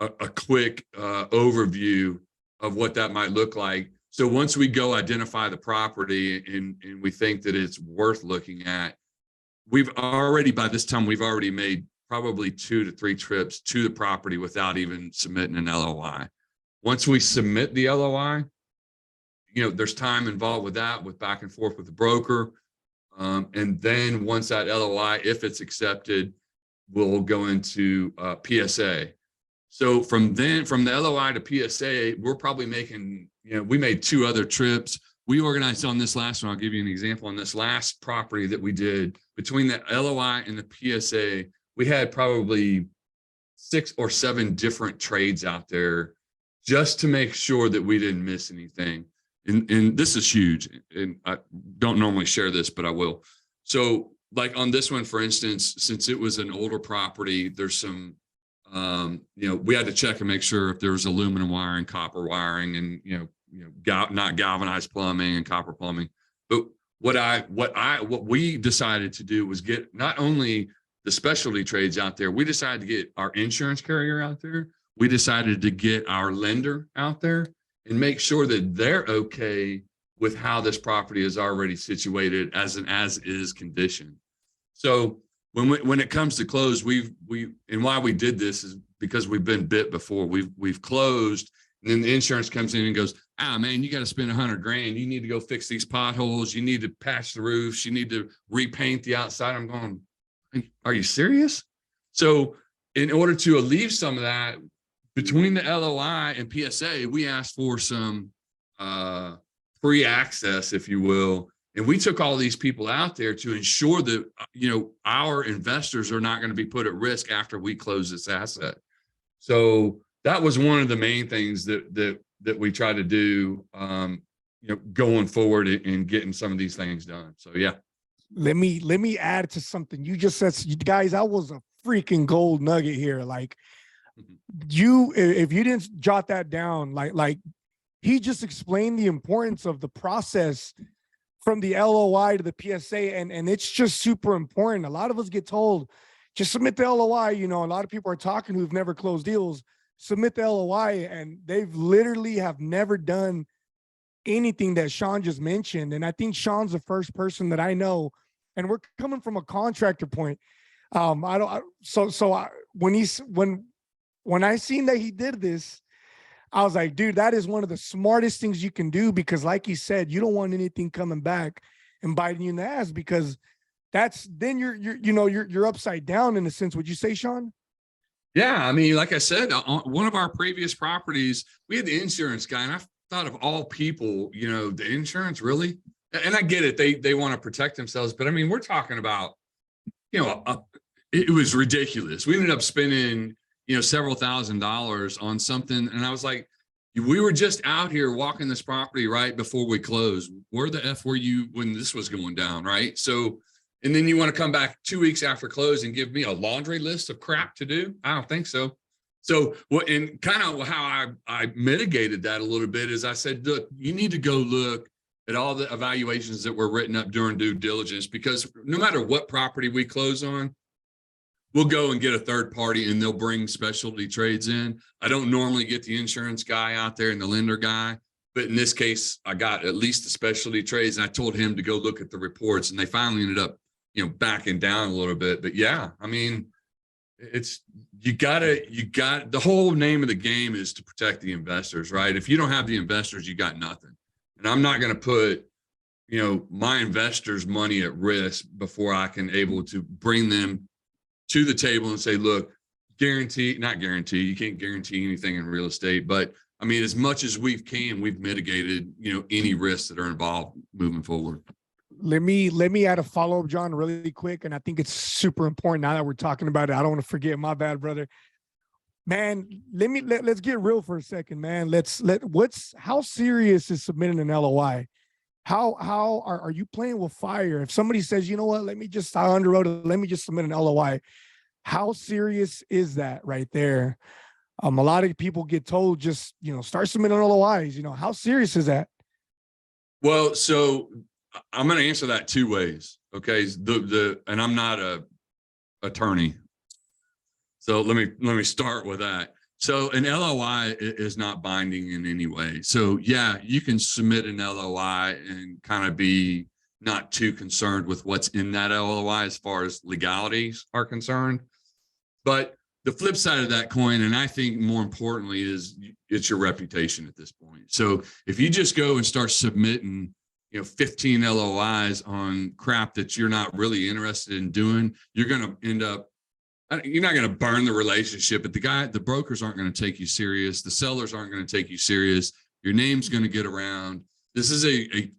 [SPEAKER 3] a quick overview of what that might look like. So once we go identify the property and we think that it's worth looking at, by this time, we've already made probably 2 to 3 trips to the property without even submitting an LOI. Once we submit the LOI, there's time involved with that, with back and forth with the broker. And then once that LOI, if it's accepted, we'll go into PSA. So from the LOI to PSA, we're probably making, we made 2 other trips. We organized on this last one. I'll give you an example. On this last property that we did, between the LOI and the PSA, we had probably 6 or 7 different trades out there just to make sure that we didn't miss anything. And this is huge. And I don't normally share this, but I will. So like on this one, for instance, since it was an older property, there's some, we had to check and make sure if there was aluminum wiring, copper wiring, and, not galvanized plumbing and copper plumbing. But what we decided to do was get not only the specialty trades out there, we decided to get our insurance carrier out there. We decided to get our lender out there and make sure that they're okay with how this property is already situated as an as-is condition. So when it comes to close, and why we did this is because we've been bit before. We've closed, and then the insurance comes in and goes, man, you got to spend $100,000. You need to go fix these potholes. You need to patch the roofs. You need to repaint the outside. I'm going, are you serious? So in order to alleviate some of that, between the LOI and PSA, we asked for some free access, if you will. And we took all these people out there to ensure that, our investors are not going to be put at risk after we close this asset. So that was one of the main things that we try to do, going forward in getting some of these things done. So, yeah.
[SPEAKER 2] Let me add to something you just said, guys. I was a freaking gold nugget here. Like if you didn't jot that down, like he just explained the importance of the process from the LOI to the PSA, and it's just super important. A lot of us get told, just submit the LOI. A lot of people are talking who've never closed deals, submit the LOI, and they've literally have never done anything that Shawn just mentioned. And I think Shawn's the first person that I know, and we're coming from a contractor point. When I seen that he did this, I was like, dude, that is one of the smartest things you can do, because like he said, you don't want anything coming back and biting you in the ass, because then you're upside down in a sense. Would you say, Shawn?
[SPEAKER 3] Yeah. I mean, like I said, on one of our previous properties, we had the insurance guy, and I thought, of all people, the insurance, really? And I get it. They want to protect themselves, but I mean, we're talking about, it was ridiculous. We ended up spending, several $1,000s on something. And I was like, we were just out here walking this property right before we closed. Where the F were you when this was going down, right? So, and then you want to come back 2 weeks after close and give me a laundry list of crap to do? I don't think so. So, and kind of how I mitigated that a little bit is I said, look, you need to go look at all the evaluations that were written up during due diligence, because no matter what property we close on, we'll go and get a third party and they'll bring specialty trades in. I don't normally get the insurance guy out there and the lender guy, but in this case, I got at least the specialty trades, and I told him to go look at the reports, and they finally ended up, backing down a little bit. But yeah, I mean, you got the whole name of the game is to protect the investors, right? If you don't have the investors, you got nothing. And I'm not going to put, my investors' money at risk before I can able to bring them to the table and say, look, not guarantee, you can't guarantee anything in real estate, but I mean, as much as we've mitigated, any risks that are involved moving forward.
[SPEAKER 2] Let me add a follow-up, John, really quick. And I think it's super important now that we're talking about it. I don't want to forget, my bad, brother. Man, let's get real for a second, man. How serious is submitting an LOI? How are you playing with fire? If somebody says, you know what, I underwrote it, let me just submit an LOI. How serious is that right there? A lot of people get told just, start submitting LOIs. How serious is that?
[SPEAKER 3] Well, so I'm going to answer that two ways. Okay. And I'm not a attorney. So let me start with that. So an LOI is not binding in any way. So yeah, you can submit an LOI and kind of be not too concerned with what's in that LOI as far as legalities are concerned. But the flip side of that coin, and I think more importantly, is it's your reputation at this point. So if you just go and start submitting, 15 LOIs on crap that you're not really interested in doing, you're going to end up, you're not going to burn the relationship, but the brokers aren't going to take you serious. The sellers aren't going to take you serious. Your name's going to get around. This is a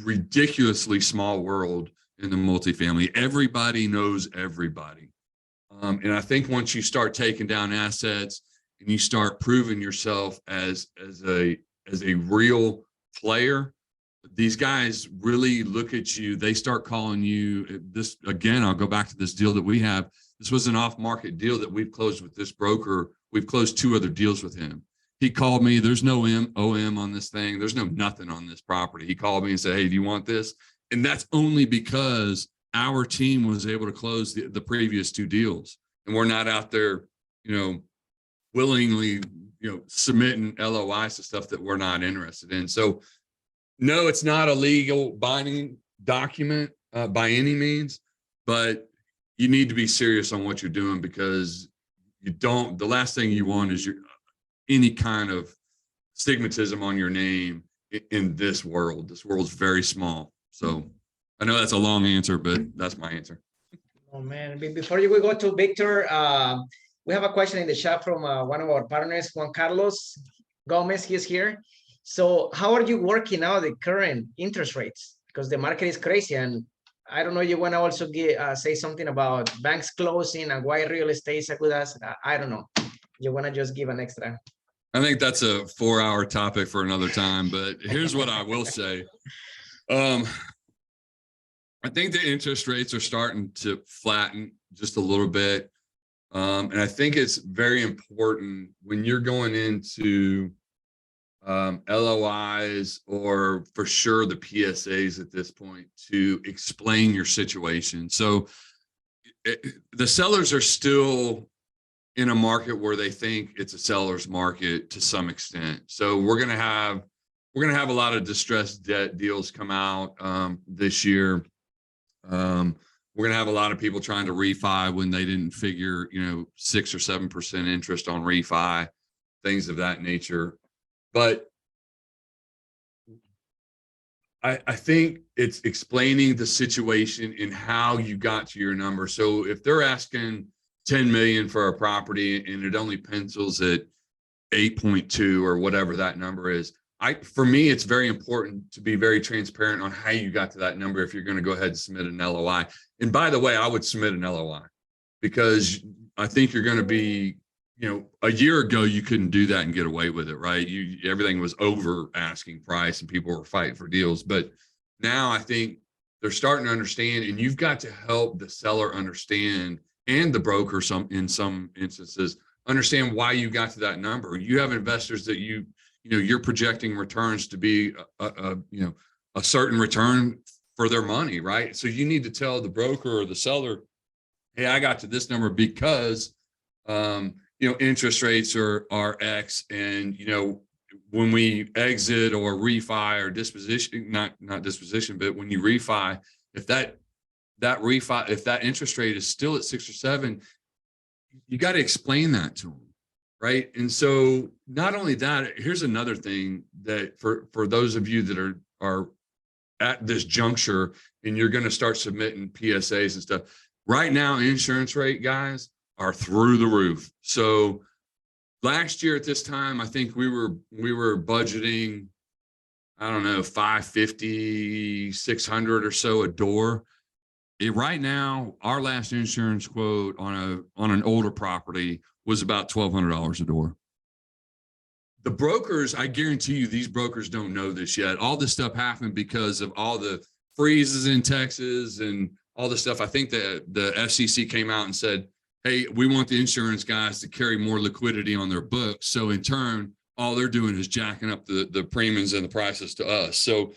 [SPEAKER 3] ridiculously small world in the multifamily. Everybody knows everybody. And I think once you start taking down assets and you start proving yourself as a real player, these guys really look at you. They start calling you this again. I'll go back to this deal that we have. This was an off-market deal that we've closed with this broker. We've closed 2 other deals with him. He called me. There's no OM on this thing. There's no nothing on this property. He called me and said, hey, do you want this? And that's only because our team was able to close the previous 2 deals. And we're not out there, willingly, submitting LOIs to stuff that we're not interested in. So no, it's not a legal binding document by any means, but you need to be serious on what you're doing, because the last thing you want is any kind of stigmatism on your name in this world. This world's very small. So I know that's a long answer, but that's my answer.
[SPEAKER 1] Oh man, before we go to Victor, we have a question in the chat from one of our partners, Juan Carlos Gomez. He's here. So how are you working out the current interest rates? Because the market is crazy, and I don't know, you want to also say something about banks closing and why real estate is a good asset? I don't know. You want to just give an extra?
[SPEAKER 3] I think that's a 4-hour topic for another time, but here's what I will say. I think the interest rates are starting to flatten just a little bit. And I think it's very important when you're going into LOIs, or for sure the PSAs at this point, to explain your situation. So the sellers are still in a market where they think it's a seller's market to some extent. So we're going to have a lot of distressed debt deals come out this year. We're going to have a lot of people trying to refi when they didn't figure, 6 or 7% interest on refi, things of that nature. But I think it's explaining the situation and how you got to your number. So if they're asking 10 million for a property and it only pencils at 8.2 or whatever that number is, for me, it's very important to be very transparent on how you got to that number if you're going to go ahead and submit an LOI. And by the way, I would submit an LOI because I think you're going to be, a year ago, you couldn't do that and get away with it, right? Everything was over asking price and people were fighting for deals. But now I think they're starting to understand, and you've got to help the seller understand, and the broker in some instances understand why you got to that number. You have investors that you're projecting returns to be a certain return for their money, right? So you need to tell the broker or the seller, hey, I got to this number because interest rates are X, and when we exit or refi or disposition, not disposition, but when you refi, if that interest rate is still at 6 or 7, you got to explain that to them, right? And so not only that, here's another thing that for those of you that are at this juncture and you're going to start submitting PSAs and stuff, right now insurance rate, guys, are through the roof. So last year at this time, I think we were budgeting, I don't know, 550, 600 or so a door. Right now, our last insurance quote on an older property was about $1,200 a door. The brokers, I guarantee you, these brokers don't know this yet. All this stuff happened because of all the freezes in Texas and all this stuff. I think the FCC came out and said, hey, we want the insurance guys to carry more liquidity on their books. So in turn, all they're doing is jacking up the premiums and the prices to us. So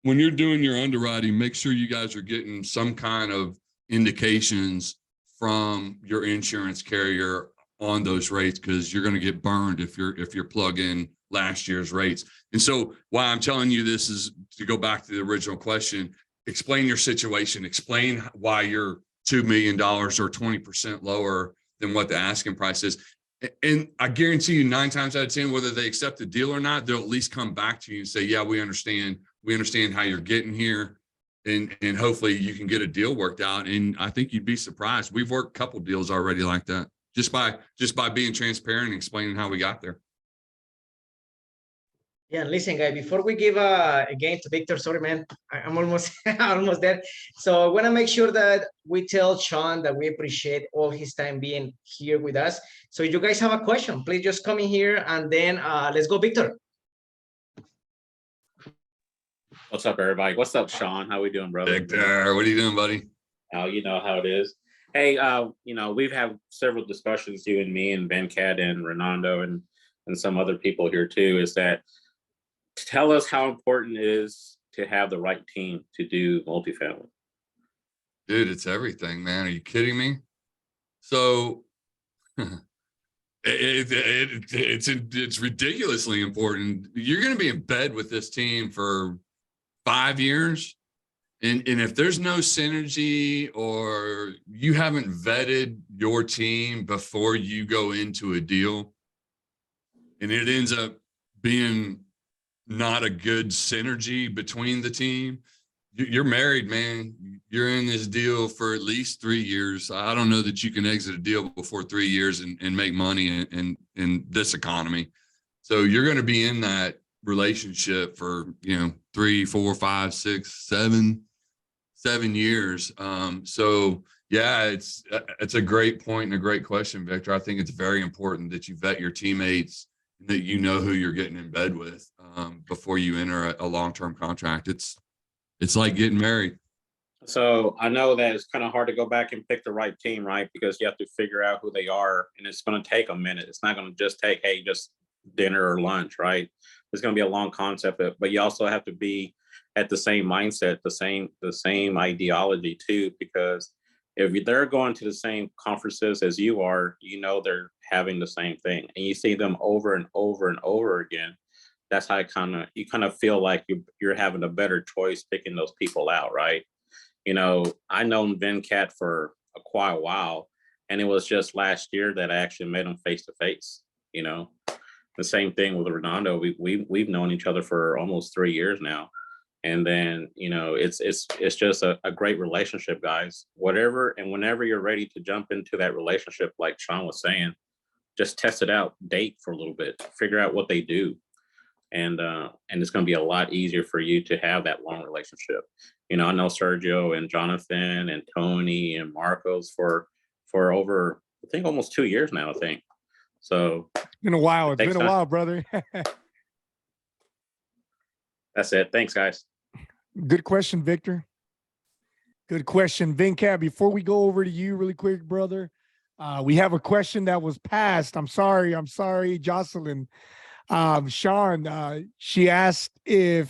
[SPEAKER 3] when you're doing your underwriting, make sure you guys are getting some kind of indications from your insurance carrier on those rates, because you're going to get burned if you're plug in last year's rates. And so why I'm telling you this is to go back to the original question, explain your situation, explain why you're $2 million or 20% lower than what the asking price is. And I guarantee you 9 times out of 10, whether they accept the deal or not, they'll at least come back to you and say, yeah, we understand how you're getting here. And hopefully you can get a deal worked out. And I think you'd be surprised. We've worked a couple deals already like that, just by being transparent and explaining how we got there.
[SPEAKER 1] Yeah, listen, guys, before we give again to Victor, sorry, man, I'm almost almost there. So I want to make sure that we tell Shawn that we appreciate all his time being here with us. So if you guys have a question, please just come in here, and then let's go, Victor.
[SPEAKER 5] What's up, everybody? What's up, Shawn? How we doing, brother?
[SPEAKER 3] Victor, what are you doing, buddy?
[SPEAKER 5] Oh, you know how it is. Hey, we've had several discussions, you and me and Venkat and Renando and some other people here too, is that tell us how important it is to have the right team to do multifamily.
[SPEAKER 3] Dude, it's everything, man. Are you kidding me? So it's ridiculously important. You're going to be in bed with this team for 5 years. And if there's no synergy, or you haven't vetted your team before you go into a deal, and it ends up being not a good synergy between the team, you're married, man. You're in this deal for at least 3 years. I don't know that you can exit a deal before 3 years and make money in this economy. So you're going to be in that relationship for 3, 4, 5, 6, 7 years. So yeah, it's a great point and a great question, Victor. I think it's very important that you vet your teammates and that you know who you're getting in bed with before you enter a long-term contract. It's like getting married.
[SPEAKER 5] So I know that it's kind of hard to go back and pick the right team, right? Because you have to figure out who they are, and it's going to take a minute. It's not going to just take, hey, just dinner or lunch, right? It's going to be a long concept, but you also have to be at the same mindset, the same ideology too, because if they're going to the same conferences as you are, they're having the same thing, and you see them over and over and over again. That's how you kind of feel like you're having a better choice picking those people out, right? I known Venkat for quite a while, and it was just last year that I actually met him face to face. The same thing with Renando. We've known each other for almost 3 years now. And then, it's just a great relationship, guys. Whatever and whenever you're ready to jump into that relationship, like Shawn was saying, just test it out, date for a little bit, figure out what they do. and it's going to be a lot easier for you to have that long relationship. You know, I know Sergio and Jonathan and Tony and Marcos for over, I think, almost 2 years now, I think. So
[SPEAKER 2] It's been a while. It's
[SPEAKER 5] takes
[SPEAKER 2] been a
[SPEAKER 5] time.
[SPEAKER 2] while, brother.
[SPEAKER 5] That's it. Thanks, guys.
[SPEAKER 2] Good question, Victor. Good question. Venkat, before we go over to you really quick, brother, we have a question that was passed. I'm sorry, Jocelyn. Shawn, she asked did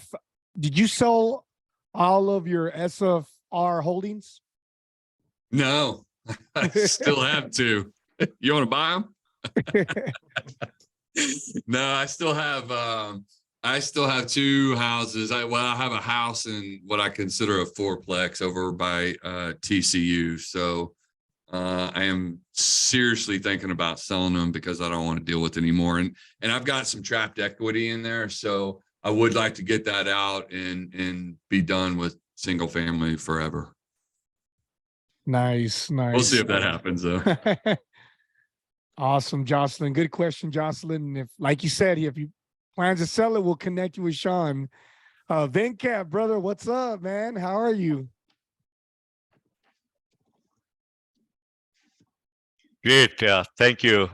[SPEAKER 2] you sell all of your SFR holdings?
[SPEAKER 3] No, I still have two. You want to buy them? No, I still have two houses. I have a house in what I consider a fourplex over by TCU. So I am seriously thinking about selling them because I don't want to deal with it anymore. And I've got some trapped equity in there. So I would like to get that out and be done with single family forever.
[SPEAKER 2] Nice.
[SPEAKER 3] We'll see if that happens though.
[SPEAKER 2] Awesome, Jocelyn. Good question, Jocelyn. If, like you said, if you plan to sell it, we'll connect you with Shawn. Venkat, brother, what's up, man? How are you?
[SPEAKER 6] Great. Thank you.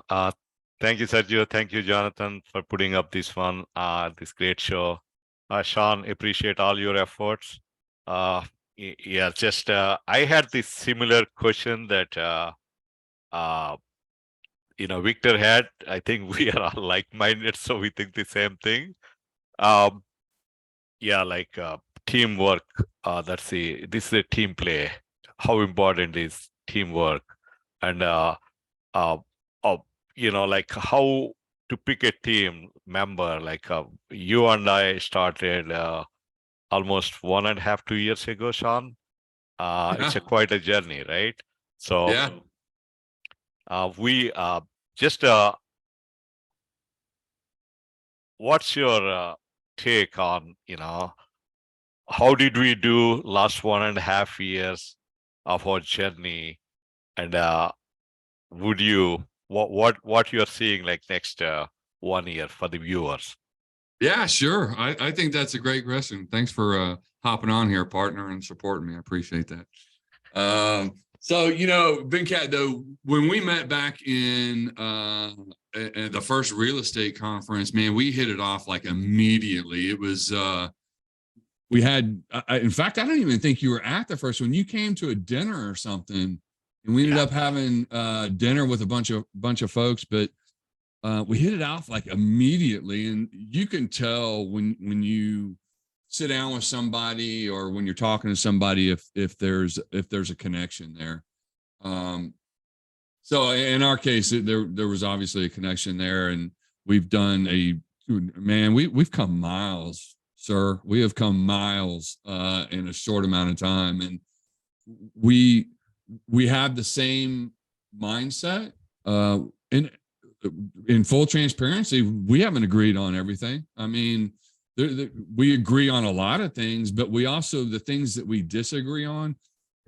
[SPEAKER 6] Thank you, Sergio. Thank you, Jonathan, for putting up this one, this great show. Shawn, appreciate all your efforts. Yeah, just I had this similar question that Victor had. I think we are all like-minded, so we think the same thing. Yeah, like teamwork. This is a team play. How important is teamwork? And like how to pick a team member. Like you and I started almost 1.5, 2 years ago, Shawn. It's quite a journey, right? So
[SPEAKER 3] Yeah.
[SPEAKER 6] We just what's your take on how did we do last 1.5 years of our journey, and would you what you're seeing like next 1 year for the viewers?
[SPEAKER 3] Yeah, sure. I think that's a great question. Thanks for hopping on here, partner, and supporting me. I appreciate that. So, Venkat, though, when we met back in at the first real estate conference, man, we hit it off like immediately. It was we had, in fact, I don't even think you were at the first one. You came to a dinner or something, and we ended up having dinner with a bunch of folks, but we hit it off like immediately. And you can tell when you sit down with somebody or when you're talking to somebody if there's a connection there. So in our case, there was obviously a connection there, and we've done we've come miles, sir. We have come miles in a short amount of time, and we have the same mindset. In full transparency, we haven't agreed on everything. I mean, we agree on a lot of things, but we also, the things that we disagree on,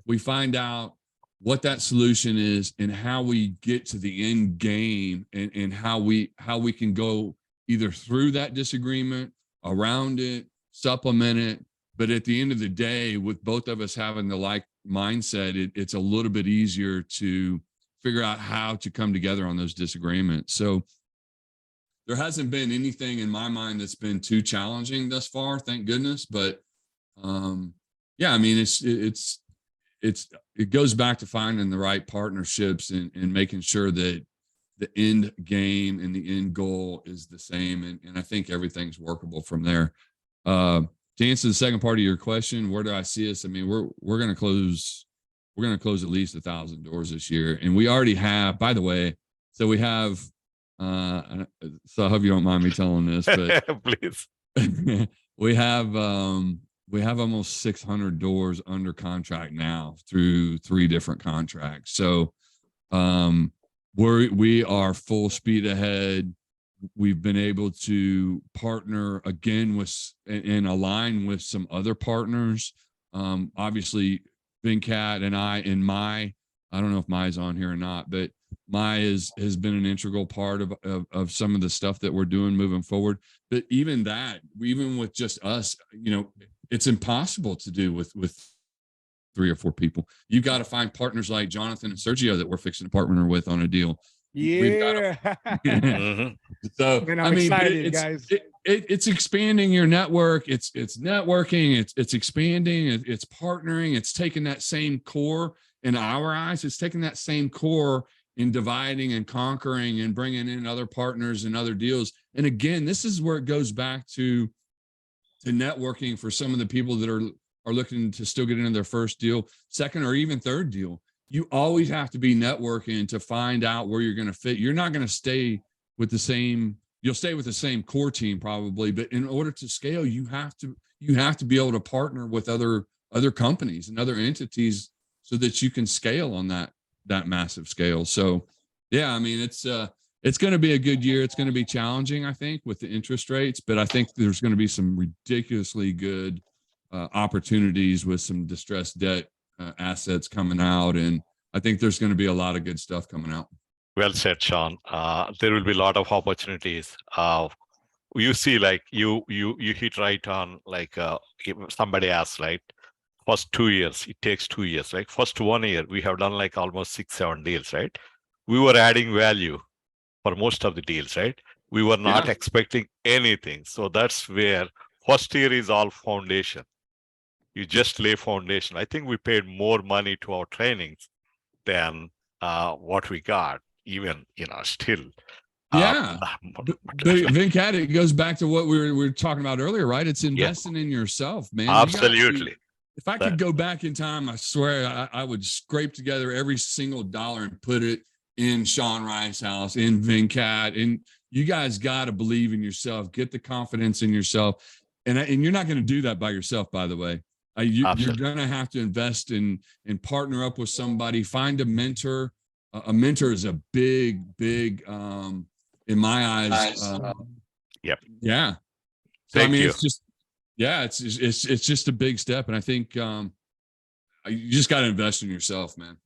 [SPEAKER 3] we find out what that solution is and how we get to the end game, and how we can go either through that disagreement, around it, supplement it. But at the end of the day, with both of us having the like mindset, it's a little bit easier to figure out how to come together on those disagreements. So there hasn't been anything in my mind that's been too challenging thus far, thank goodness. But yeah, I mean, it goes back to finding the right partnerships and making sure that the end game and the end goal is the same. And I think everything's workable from there. To answer the second part of your question, where do I see us? I mean, we're going to close at least 1,000 doors this year. And we already have, by the way, so we have, so I hope you don't mind me telling this, but
[SPEAKER 6] please.
[SPEAKER 3] we have almost 600 doors under contract now through 3 different contracts. So we are full speed ahead. We've been able to partner again with and align with some other partners. Obviously, Venkat and I don't know if Mai's on here or not, but Maya has been an integral part of some of the stuff that we're doing moving forward. But even that, even with just us, you know, it's impossible to do with 3 or 4 people. You got to find partners like Jonathan and Sergio that we're fixing to partner with on a deal.
[SPEAKER 2] Yeah.
[SPEAKER 6] Mhm.
[SPEAKER 3] So
[SPEAKER 2] Man,
[SPEAKER 3] I
[SPEAKER 2] I'm
[SPEAKER 3] mean, but
[SPEAKER 2] excited, guys.
[SPEAKER 3] it's expanding your network. It's networking. It's expanding. It's partnering. It's taking that same core. In our eyes, it's taking that same core and dividing and conquering and bringing in other partners and other deals. And again, this is where it goes back to networking for some of the people that are looking to still get into their first deal, second, or even third deal. You always have to be networking to find out where you're going to fit. You're not going to stay with the same, you'll stay with the same core team probably, but in order to scale, you have to be able to partner with other companies and other entities so that you can scale on that massive scale. So yeah, I mean, it's going to be a good year. It's going to be challenging, I think, with the interest rates, but I think there's going to be some ridiculously good opportunities with some distressed debt assets coming out. And I think there's going to be a lot of good stuff coming out.
[SPEAKER 6] Well said, Shawn. There will be a lot of opportunities. You see, like you hit right on, like somebody asked, right? First 2 years, it takes 2 years, right? First 1 year, we have done like almost 6-7 deals, right? We were adding value for most of the deals, right? We were not expecting anything. So that's where first year is all foundation. You just lay foundation. I think we paid more money to our trainings than what we got, even, still.
[SPEAKER 3] Yeah. But Venkat, it goes back to what we were talking about earlier, right? It's investing in yourself, man.
[SPEAKER 6] Absolutely.
[SPEAKER 3] If I could go back in time, I swear I would scrape together every single dollar and put it in Shawn Ricehouse, in Venkat, and you guys got to believe in yourself, get the confidence in yourself. And you're not going to do that by yourself, by the way. You're going to have to invest in and partner up with somebody, find a mentor. A mentor is a big, in my eyes.
[SPEAKER 6] Yep.
[SPEAKER 3] Yeah. So,
[SPEAKER 6] Thank
[SPEAKER 3] I mean,
[SPEAKER 6] you.
[SPEAKER 3] it's just, yeah, it's just a big step. And I think you just got to invest in yourself, man.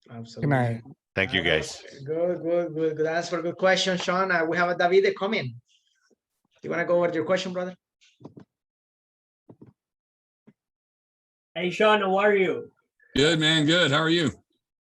[SPEAKER 1] Absolutely.
[SPEAKER 2] Good night.
[SPEAKER 6] Thank you, guys.
[SPEAKER 1] Good answer. Good question, Shawn. We have a Davide coming. Do you want to go over your question, brother?
[SPEAKER 7] Hey, Shawn, how are you?
[SPEAKER 3] Good, man. Good. How are you?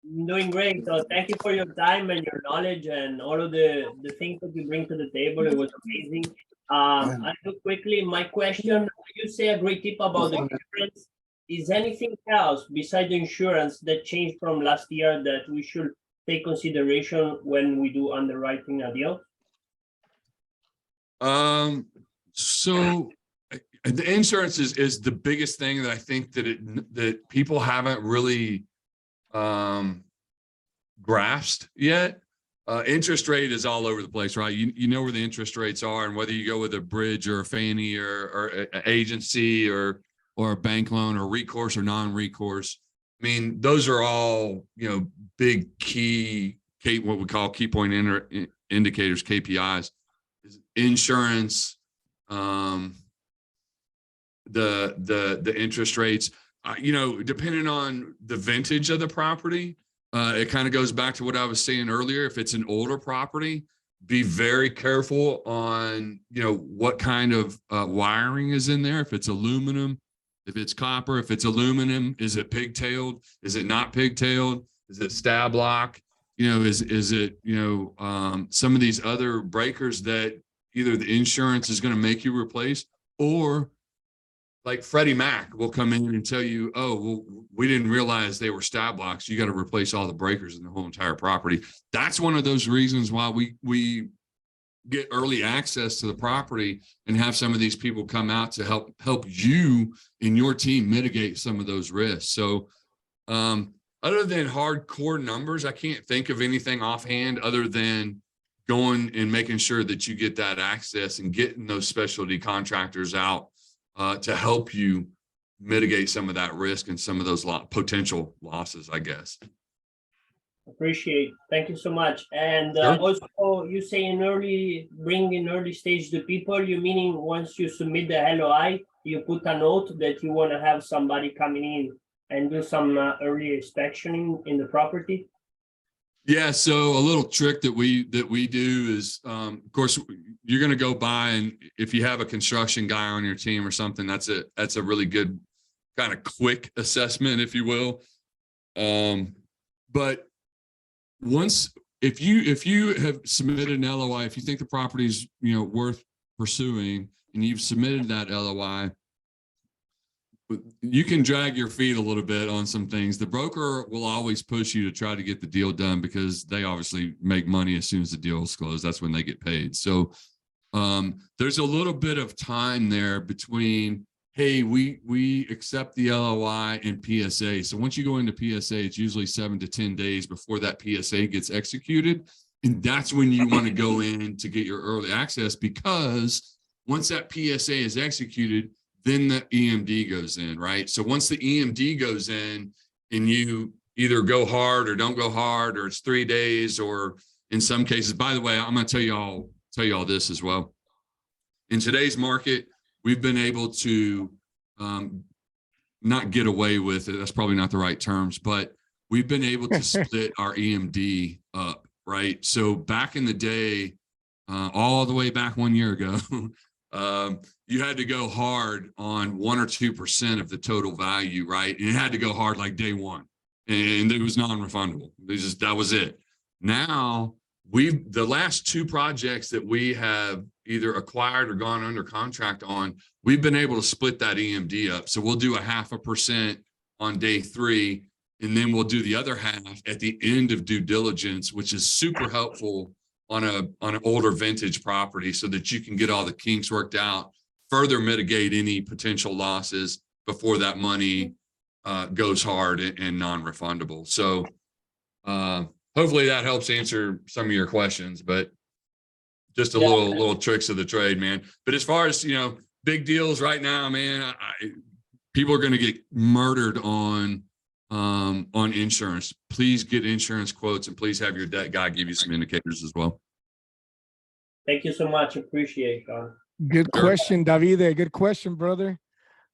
[SPEAKER 7] I'm doing great. So thank you for your time and your knowledge and all of the things that you bring to the table. It was amazing. I look quickly. My question, you say a great tip about the insurance. Is anything else besides the insurance that changed from last year that we should take consideration when we do underwriting a deal?
[SPEAKER 3] So the insurance is the biggest thing that I think that people haven't really grasped yet. Interest rate is all over the place, right? You know where the interest rates are, and whether you go with a bridge or a Fannie or an agency or a bank loan or recourse or non-recourse. I mean, those are all, big what we call key point indicators, KPIs. Insurance, the interest rates, depending on the vintage of the property, it kind of goes back to what I was saying earlier. If it's an older property, be very careful on, what kind of wiring is in there. If it's aluminum, if it's copper, if it's aluminum, is it pigtailed? Is it not pigtailed? Is it stab lock? Is it, some of these other breakers that either the insurance is going to make you replace, or like Freddie Mac will come in and tell you, oh, well, we didn't realize they were stab locks. You got to replace all the breakers in the whole entire property. That's one of those reasons why we get early access to the property and have some of these people come out to help you and your team mitigate some of those risks. So other than hardcore numbers, I can't think of anything offhand other than going and making sure that you get that access and getting those specialty contractors out to help you mitigate some of that risk and some of those potential losses, I guess.
[SPEAKER 7] Appreciate. Thank you so much. And
[SPEAKER 3] Sure.
[SPEAKER 7] Also, you say bring in early stage the people. You meaning once you submit the LOI, you put a note that you want to have somebody coming in and do some early inspection in the property?
[SPEAKER 3] Yeah, so a little trick that we do is, of course, you're going to go by, and if you have a construction guy on your team or something, that's a really good kind of quick assessment, if you will. But once if you have submitted an LOI, if you think the property's worth pursuing, and you've submitted that LOI, you can drag your feet a little bit on some things. The broker will always push you to try to get the deal done because they obviously make money as soon as the deal is closed. That's when they get paid. So there's a little bit of time there between, hey, we accept the LOI and PSA. So once you go into PSA, it's usually 7 to 10 days before that PSA gets executed. And that's when you want to go in to get your early access, because once that PSA is executed, then the EMD goes in, right? So once the EMD goes in and you either go hard or don't go hard, or it's 3 days, or in some cases, by the way, I'm going to tell you all this as well. In today's market, we've been able to not get away with it. That's probably not the right terms, but we've been able to split our EMD up, right? So back in the day, all the way back 1 year ago, you had to go hard on 1 or 2% of the total value, right? And it had to go hard like day one, and it was non-refundable. That was it. Now the last 2 projects that we have either acquired or gone under contract on, we've been able to split that EMD up. So we'll do 0.5% on day 3, and then we'll do the other half at the end of due diligence, which is super helpful on an older vintage property, so that you can get all the kinks worked out, further mitigate any potential losses before that money goes hard and non-refundable. So hopefully that helps answer some of your questions, but just a little tricks of the trade, man. But as far as, big deals right now, man, people are going to get murdered on insurance. Please get insurance quotes, and please have your debt guy give you some indicators as well.
[SPEAKER 7] Thank you so much. Appreciate it.
[SPEAKER 2] Good question, Davide. Good question, brother.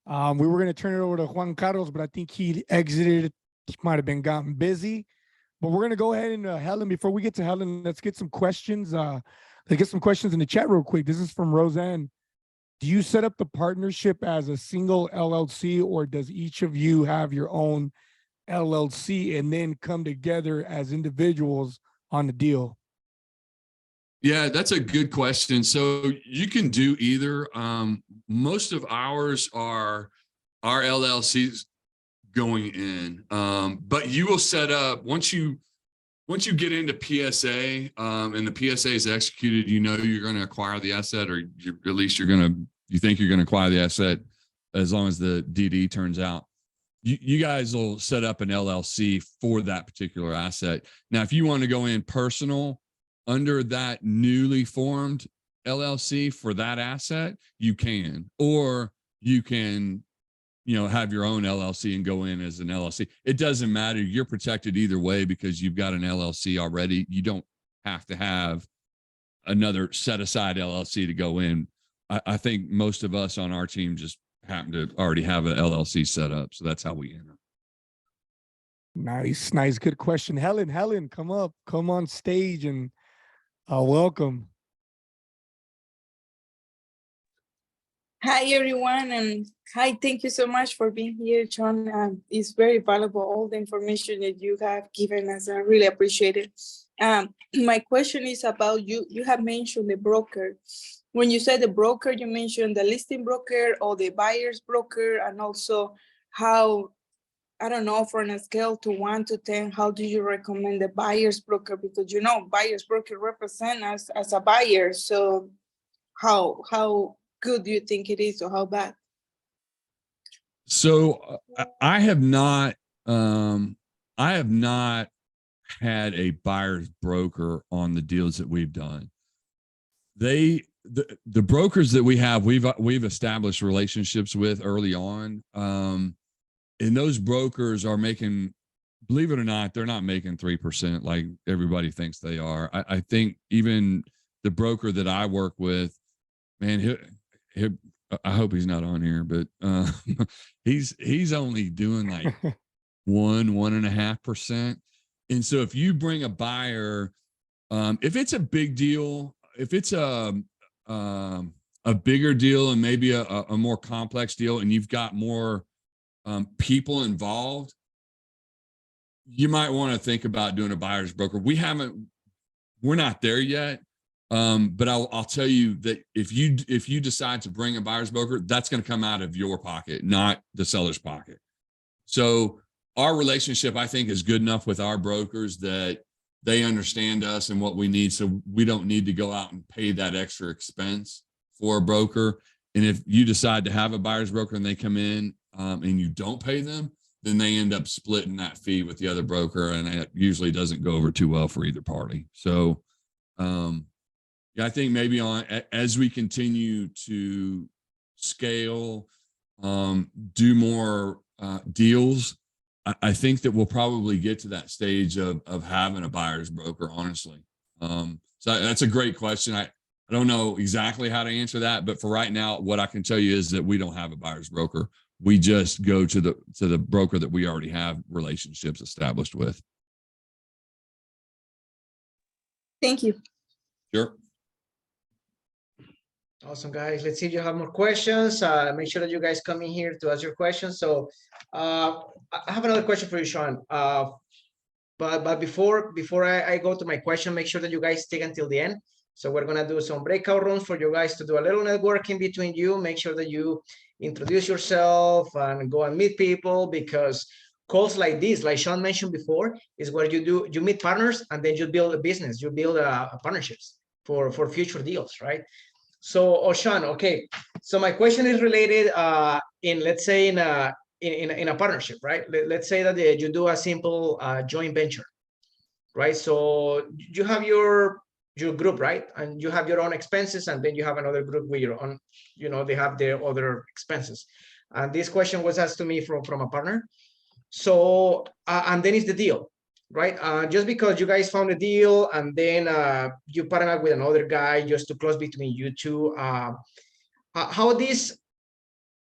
[SPEAKER 2] We were going to turn it over to Juan Carlos, but I think he exited. He might have been gotten busy. But we're going to go ahead and Helen, before we get to Helen, let's get some questions. Let's get some questions in the chat real quick. This is from Roseanne. Do you set up the partnership as a single LLC, or does each of you have your own LLC and then come together as individuals on the deal?
[SPEAKER 3] Yeah, that's a good question. So you can do either. Most of ours are our LLCs going in, but you will set up once you get into PSA and the PSA is executed. You're going to acquire the asset, or at least you think you're going to acquire the asset, as long as the DD turns out. You guys will set up an LLC for that particular asset. Now, if you want to go in personal under that newly formed LLC for that asset, you can, or you can, have your own LLC and go in as an LLC. It doesn't matter. You're protected either way because you've got an LLC already. You don't have to have another set aside LLC to go in. I think most of us on our team just happen to already have an LLC set up. So that's how we enter.
[SPEAKER 2] Nice. Good question. Helen, come on stage and welcome.
[SPEAKER 8] Hi, everyone, and hi, thank you so much for being here, Shawn. It's very valuable, all the information that you have given us. I really appreciate it. My question is about you have mentioned the broker. When you said the broker, you mentioned the listing broker or the buyer's broker, and also how, I don't know, from a scale to 1 to 10, how do you recommend the buyer's broker? Because buyer's broker represent us as a buyer. So how good do you think it is, or how bad?
[SPEAKER 3] So I have not had a buyer's broker on the deals that we've done. The brokers that we have, we've established relationships with early on. And those brokers are making, believe it or not, they're not making 3% like everybody thinks they are. I think even the broker that I work with, man, I hope he's not on here, but he's only doing like 1.5%. And so if you bring a buyer, if it's a big deal, if it's a bigger deal and maybe a more complex deal, and you've got more people involved, you might want to think about doing a buyer's broker. We're not there yet. But I'll tell you that if you decide to bring a buyer's broker, that's going to come out of your pocket, not the seller's pocket. So our relationship, I think, is good enough with our brokers that they understand us and what we need. So we don't need to go out and pay that extra expense for a broker. And if you decide to have a buyer's broker and they come in and you don't pay them, then they end up splitting that fee with the other broker. And it usually doesn't go over too well for either party. So, yeah, I think maybe as we continue to scale, do more deals, I think that we'll probably get to that stage of having a buyer's broker, honestly. So that's a great question. I don't know exactly how to answer that, but for right now, what I can tell you is that we don't have a buyer's broker. We just go to the broker that we already have relationships established with.
[SPEAKER 8] Thank you.
[SPEAKER 3] Sure.
[SPEAKER 1] Awesome, guys. Let's see if you have more questions. Make sure that you guys come in here to ask your questions. So I have another question for you, Shawn. But before I go to my question, make sure that you guys stick until the end. So we're gonna do some breakout rooms for you guys to do a little networking between you. Make sure that you introduce yourself and go and meet people, because calls like this, like Shawn mentioned before, is where you meet partners and then you build a business, you build partnerships for future deals, right? So, Shawn, okay. So my question is related let's say in a partnership, right? Let's say that you do a simple joint venture, right? So you have your group, right? And you have your own expenses, and then you have another group with your own, they have their other expenses. And this question was asked to me from a partner. So, and then it's the deal, right? Just because you guys found a deal and then you partner up with another guy just to close between you two, how this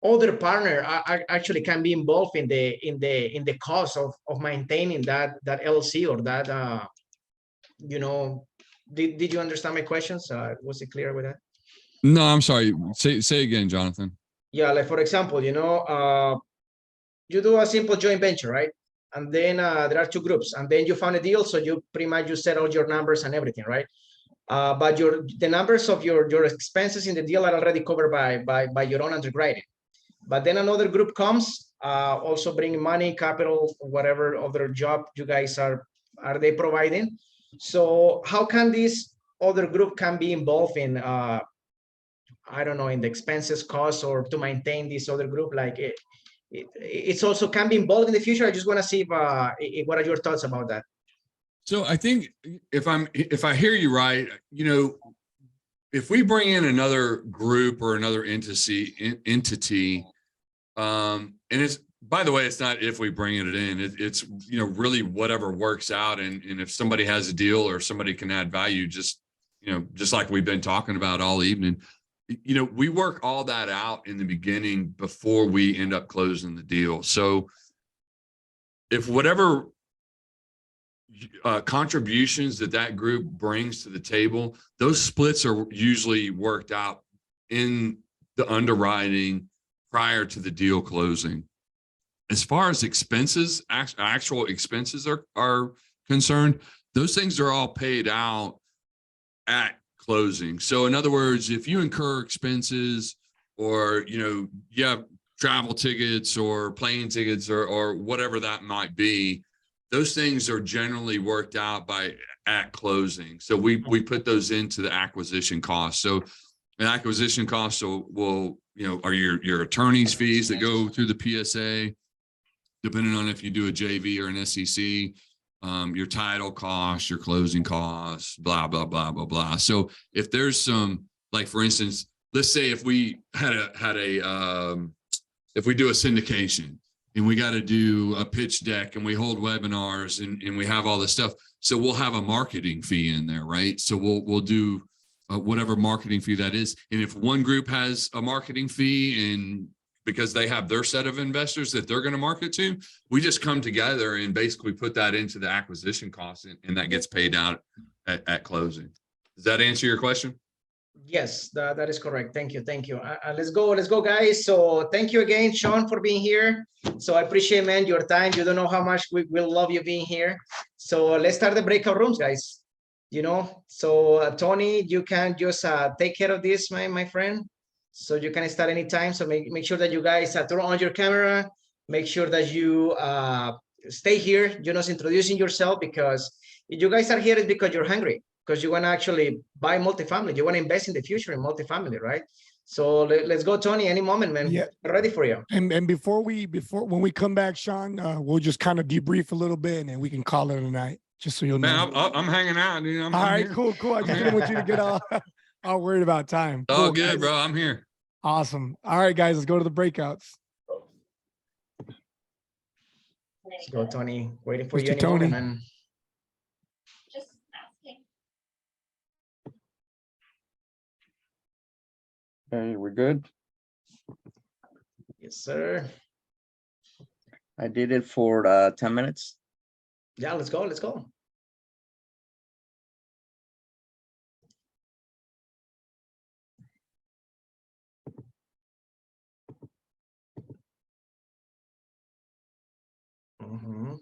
[SPEAKER 1] other partner actually can be involved in the cost of maintaining that LLC or that, did you understand my questions? Was it clear with that?
[SPEAKER 3] No, I'm sorry. Say again, Jonathan.
[SPEAKER 1] Yeah, like for example, you do a simple joint venture, right? And then there are two groups, and then you found a deal, so you pretty much you set all your numbers and everything, right? But the numbers of your expenses in the deal are already covered by your own underwriting. But then another group comes, also bringing money, capital, whatever other job you guys are they providing. So how can this other group can be involved in I don't know, in the expenses costs or to maintain this other group? Like it's also can be involved in the future. I just want to see if what are your thoughts about that?
[SPEAKER 3] So I think if I hear you right, if we bring in another group or another entity, and it's, by the way, it's not if we bring it in, it's really whatever works out. And if somebody has a deal or somebody can add value, just like we've been talking about all evening, we work all that out in the beginning before we end up closing the deal. So if whatever contributions that group brings to the table, those splits are usually worked out in the underwriting prior to the deal closing. As far as expenses, actual expenses are concerned, those things are all paid out at closing. So in other words, if you incur expenses or, you have travel tickets or plane tickets or whatever that might be, those things are generally worked out at closing. So we put those into the acquisition cost. So an acquisition cost will are your attorney's fees that go through the PSA, depending on if you do a JV or an SEC, your title costs, your closing costs, blah, blah, blah, blah, blah. So if there's some, like, for instance, let's say if we if we do a syndication and we got to do a pitch deck and we hold webinars and we have all this stuff. So we'll have a marketing fee in there, right? So we'll do whatever marketing fee that is. And if one group has a marketing fee and because they have their set of investors that they're going to market to. We just come together and basically put that into the acquisition cost, and that gets paid out at closing. Does that answer your question?
[SPEAKER 1] Yes, that is correct. Thank you. Thank you. Let's go, guys. So thank you again, Shawn, for being here. So I appreciate, man, your time. You don't know how much we will love you being here. So let's start the breakout rooms, guys. You know, so Tony, you can just take care of this, my friend. So you can start anytime. So make sure that you guys turn on your camera. Make sure that you stay here, you know, introducing yourself, because if you guys are here, it's because you're hungry, because you want to actually buy multifamily. You want to invest in the future in multifamily, right? So let's go, Tony, any moment, man.
[SPEAKER 2] Yeah.
[SPEAKER 1] Ready for you.
[SPEAKER 2] And before when we come back, Shawn, we'll just kind of debrief a little bit and then we can call it a night, just so you'll know.
[SPEAKER 3] Man, I'm hanging out, dude.
[SPEAKER 2] All right, cool. I just didn't want you to get all worried about time.
[SPEAKER 3] All
[SPEAKER 2] Cool,
[SPEAKER 3] good,
[SPEAKER 2] guys.
[SPEAKER 3] bro. I'm here.
[SPEAKER 2] Awesome. All right, guys, let's go to the breakouts.
[SPEAKER 1] Let's go, Tony. Waiting for
[SPEAKER 2] Mr.
[SPEAKER 1] you any
[SPEAKER 2] Tony.
[SPEAKER 1] moment, man.
[SPEAKER 9] Just asking.
[SPEAKER 10] Okay, we're good.
[SPEAKER 1] Yes, sir.
[SPEAKER 10] I did it for 10 minutes.
[SPEAKER 1] Yeah, let's go. Let's go. Mhm.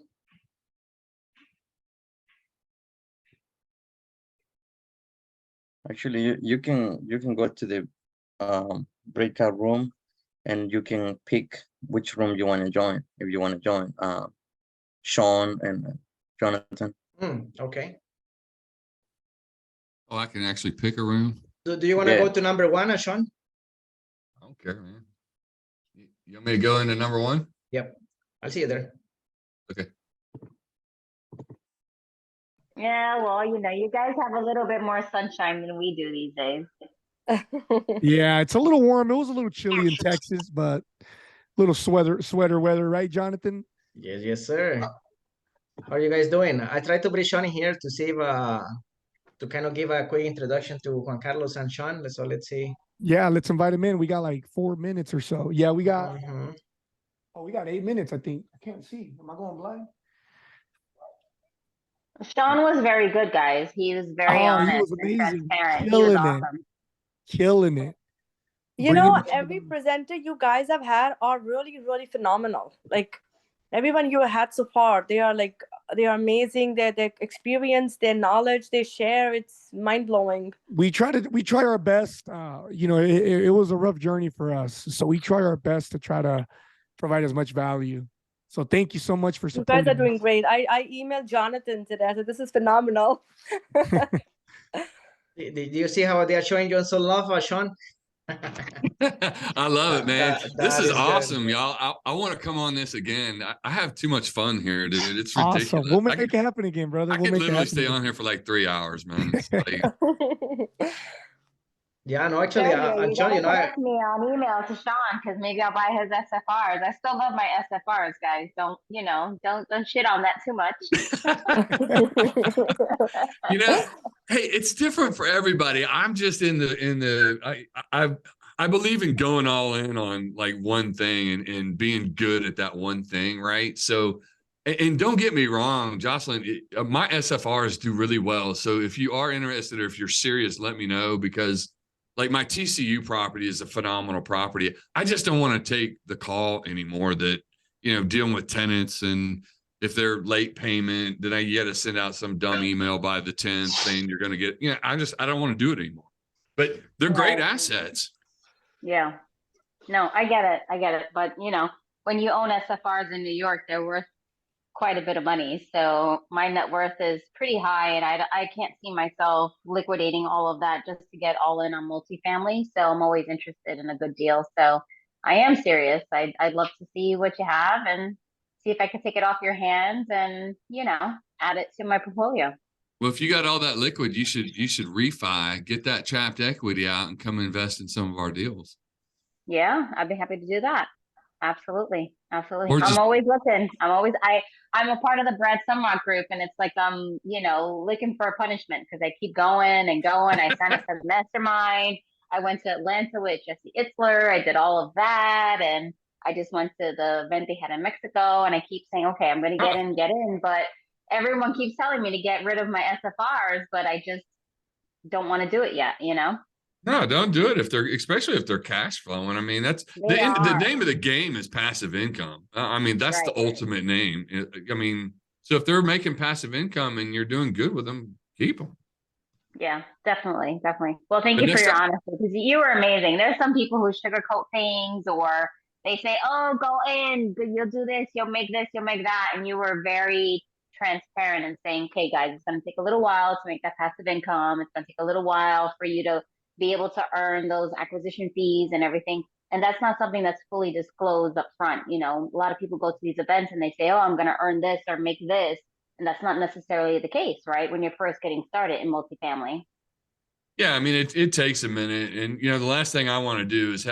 [SPEAKER 10] Actually, you can go to the breakout room and you can pick which room you want to join. If you want to join Shawn and Jonathan.
[SPEAKER 1] Okay.
[SPEAKER 3] Oh, I can actually pick a room.
[SPEAKER 1] Do you want to
[SPEAKER 10] Yeah.
[SPEAKER 1] go to number one, Shawn?
[SPEAKER 3] I don't care, man. You want me to go into number one?
[SPEAKER 1] Yep. I'll see you there.
[SPEAKER 3] Okay.
[SPEAKER 9] Yeah, well, you know, you guys have a little bit more sunshine than we do these days.
[SPEAKER 2] Yeah, it's a little warm. It was a little chilly in Texas, but a little sweater weather, right, Jonathan?
[SPEAKER 1] Yes, sir. How are you guys doing? I tried to bring Shawn in here to see if to kind of give a quick introduction to Juan Carlos and Shawn. So let's see.
[SPEAKER 2] Yeah, let's invite him in. We got like 4 minutes or so. Yeah, we got
[SPEAKER 1] Mhm.
[SPEAKER 2] we got 8 minutes, I think. I can't see. Am I going blind?
[SPEAKER 9] Shawn was very good, guys. He was very
[SPEAKER 2] He
[SPEAKER 9] honest
[SPEAKER 2] was
[SPEAKER 9] and
[SPEAKER 2] amazing.
[SPEAKER 9] transparent. He was
[SPEAKER 2] Killing it.
[SPEAKER 9] awesome.
[SPEAKER 2] Killing it.
[SPEAKER 11] You
[SPEAKER 2] Bringing
[SPEAKER 11] know,
[SPEAKER 2] it to
[SPEAKER 11] every
[SPEAKER 2] the-
[SPEAKER 11] presenter you guys have had are really, really phenomenal. Like everyone you had so far, they are amazing. Their experience, their knowledge they share, it's mind blowing.
[SPEAKER 2] We try our best. You know, it was a rough journey for us. So we try our best to try to provide as much value. So thank you so much for
[SPEAKER 11] You
[SPEAKER 2] supporting.
[SPEAKER 11] guys are doing
[SPEAKER 2] us.
[SPEAKER 11] great. I emailed Jonathan today. I said, this is phenomenal.
[SPEAKER 1] Did you see how they are showing you some love, Shawn?
[SPEAKER 3] I love it, man. This
[SPEAKER 1] That
[SPEAKER 3] is
[SPEAKER 1] is good.
[SPEAKER 3] awesome, y'all. I want to come on this again. I have too much fun here, dude. It's ridiculous.
[SPEAKER 2] Awesome. We'll make
[SPEAKER 3] I
[SPEAKER 2] it happen again, brother.
[SPEAKER 3] I
[SPEAKER 2] We'll
[SPEAKER 3] could
[SPEAKER 2] make it
[SPEAKER 3] literally
[SPEAKER 2] happen.
[SPEAKER 3] stay
[SPEAKER 2] again.
[SPEAKER 3] on here for like 3 hours, man. It's like,
[SPEAKER 1] Yeah, no, actually,
[SPEAKER 9] Sergio, you
[SPEAKER 1] Shawn,
[SPEAKER 9] gotta
[SPEAKER 1] you know,
[SPEAKER 9] connect me on email to Shawn because maybe I'll buy his SFRs. I still love my SFRs, guys. Don't shit on that too much.
[SPEAKER 3] you know, hey, it's different for everybody. I'm just I believe in going all in on like one thing and being good at that one thing, right? So, and don't get me wrong, Jocelyn, my SFRs do really well. So if you are interested or if you're serious, let me know, because like my TCU property is a phenomenal property. I just don't want to take the call anymore that, you know, dealing with tenants, and if they're late payment, then you got to send out some dumb email by the 10th saying you're going to get, you know, I don't want to do it anymore, but they're great assets.
[SPEAKER 9] Yeah. No, I get it. But you know, when you own SFRs in New York, they're worth quite a bit of money. So my net worth is pretty high, and I can't see myself liquidating all of that just to get all in on multifamily. So I'm always interested in a good deal. So I am serious. I'd love to see what you have and see if I can take it off your hands and, you know, add it to my portfolio.
[SPEAKER 3] Well, if you got all that liquid, you should refi, get that trapped equity out, and come invest in some of our deals.
[SPEAKER 9] Yeah, I'd be happy to do that. Absolutely.
[SPEAKER 3] Or just-
[SPEAKER 9] I'm always looking. I'm a part of the Brad Sumrock group, and it's like you know, looking for a punishment because I keep going and going. I sign up for the mastermind. I went to Atlanta with Jesse Itzler. I did all of that. And I just went to the event they had in Mexico. And I keep saying, okay, I'm going to get in. But everyone keeps telling me to get rid of my SFRs, but I just don't want to do it yet, you know?
[SPEAKER 3] No, don't do it especially if they're cash flowing. I mean, that's the name of the game is passive income. I mean, that's the ultimate name. I mean, so if they're making passive income and you're doing good with them, keep them.
[SPEAKER 9] Yeah, definitely. Well, thank you for your honesty, because you were amazing. There's some people who sugarcoat things, or they say, oh, go in, you'll do this, you'll make this, you'll make that. And you were very transparent and saying, okay, guys, it's going to take a little while to make that passive income. It's going to take a little while for you to be able to earn those acquisition fees and everything. And that's not something that's fully disclosed up front. You know, a lot of people go to these events and they say, oh, I'm going to earn this or make this. And that's not necessarily the case, right? When you're first getting started in multifamily.
[SPEAKER 3] Yeah, I mean, it takes a minute. And, you know, the last thing I want to do is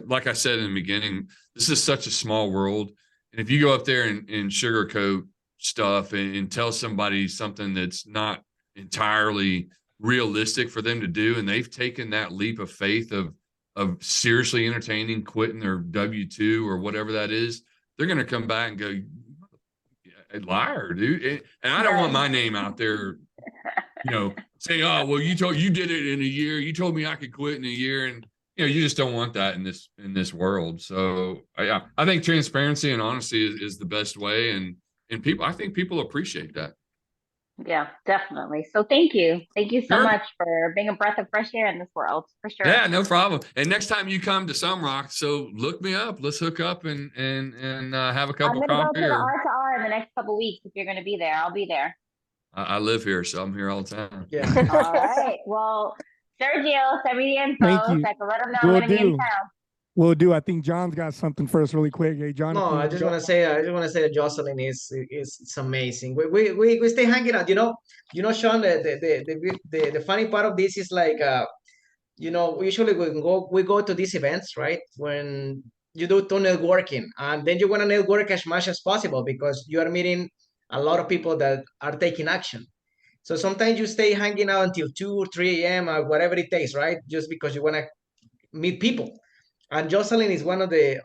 [SPEAKER 3] like I said in the beginning, this is such a small world. And if you go up there and sugarcoat stuff and tell somebody something that's not entirely realistic for them to do, and they've taken that leap of faith of seriously entertaining quitting their W-2 or whatever that is, they're going to come back and go, liar, dude. And I don't want my name out there, you know, saying, oh, well, you did it in a year. You told me I could quit in a year. And, you know, you just don't want that in this world. So I think transparency and honesty is the best way. And I think people appreciate that.
[SPEAKER 9] Yeah, definitely. So thank you so much for being a breath of fresh air in this world, for sure.
[SPEAKER 3] Yeah, no problem. And next time you come to Sunrock, so look me up. Let's hook up and have a couple
[SPEAKER 9] of coffee. I'm going to go to the R2R in the next couple of weeks. If you're going to be there, I'll be there.
[SPEAKER 3] I live here, so I'm here all the time.
[SPEAKER 1] Yeah.
[SPEAKER 9] All right. Well, Sergio, send me the info.
[SPEAKER 2] Thank you.
[SPEAKER 9] So I can let them know I'm going to be in town.
[SPEAKER 2] Will do. I think John's got something for us really quick. Hey, John.
[SPEAKER 1] No, I just want to say that Jocelyn is it's amazing. We stay hanging out. You know, Shawn. The funny part of this is like, you know, usually we go to these events, right? When you do networking, and then you want to network as much as possible because you are meeting a lot of people that are taking action. So sometimes you stay hanging out until 2 or 3 a.m. or whatever it takes, right? Just because you want to meet people. And Jocelyn is one of the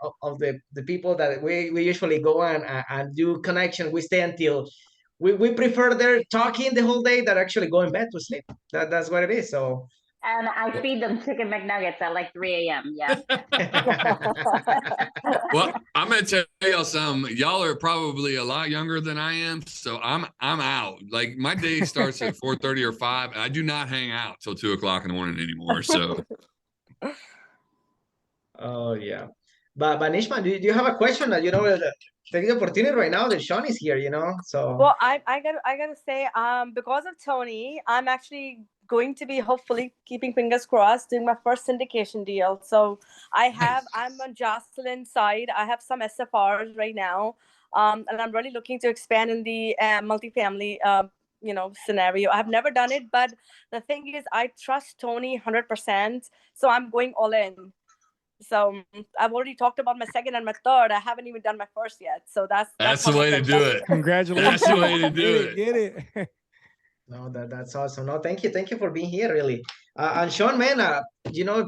[SPEAKER 1] people that we usually go and do connection. We stay until we prefer they're talking the whole day than actually going bed to sleep. That's what it is. So.
[SPEAKER 9] And I feed them chicken McNuggets at like 3 a.m. Yeah.
[SPEAKER 3] Well, I'm gonna tell y'all something. Y'all are probably a lot younger than I am, so I'm out. Like my day starts at 4:30 or 5. I do not hang out till 2 o'clock in the morning anymore. So.
[SPEAKER 1] Oh yeah, but Nishma, do you have a question that take the opportunity right now that Shawn is here, so.
[SPEAKER 11] Well, I gotta say, because of Tony, I'm actually going to be hopefully, keeping fingers crossed, doing my first syndication deal. So I'm on Jocelyn's side. I have some SFRs right now, and I'm really looking to expand in the multifamily scenario. I've never done it, but the thing is, I trust Tony 100%. So I'm going all in. So I've already talked about my second and my third. I haven't even done my first yet. So that's
[SPEAKER 3] the way to do it.
[SPEAKER 2] Congratulations.
[SPEAKER 3] That's the way to do it.
[SPEAKER 2] Get it.
[SPEAKER 1] No, that's awesome. No, thank you for being here, really. And Shawn, man,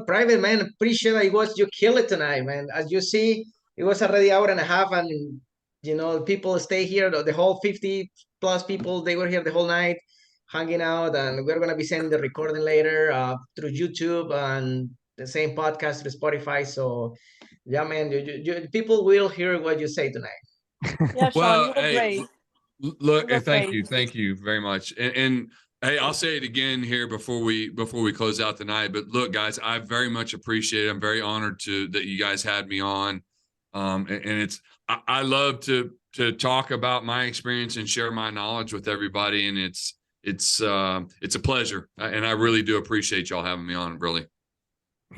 [SPEAKER 1] private man, pretty sure that you killed it tonight, man. As you see, it was already hour and a half, and people stay here. The whole 50 plus people, they were here the whole night, hanging out, and we're gonna be sending the recording later through YouTube and the same podcast through Spotify. So, yeah, man, people will hear what you say tonight.
[SPEAKER 11] Yeah, Shawn, you were great.
[SPEAKER 3] Look, thank you very much. And hey, I'll say it again here before we close out tonight. But look, guys, I very much appreciate it. I'm very honored that you guys had me on. And I love to talk about my experience and share my knowledge with everybody. And it's a pleasure. And I really do appreciate y'all having me on, really.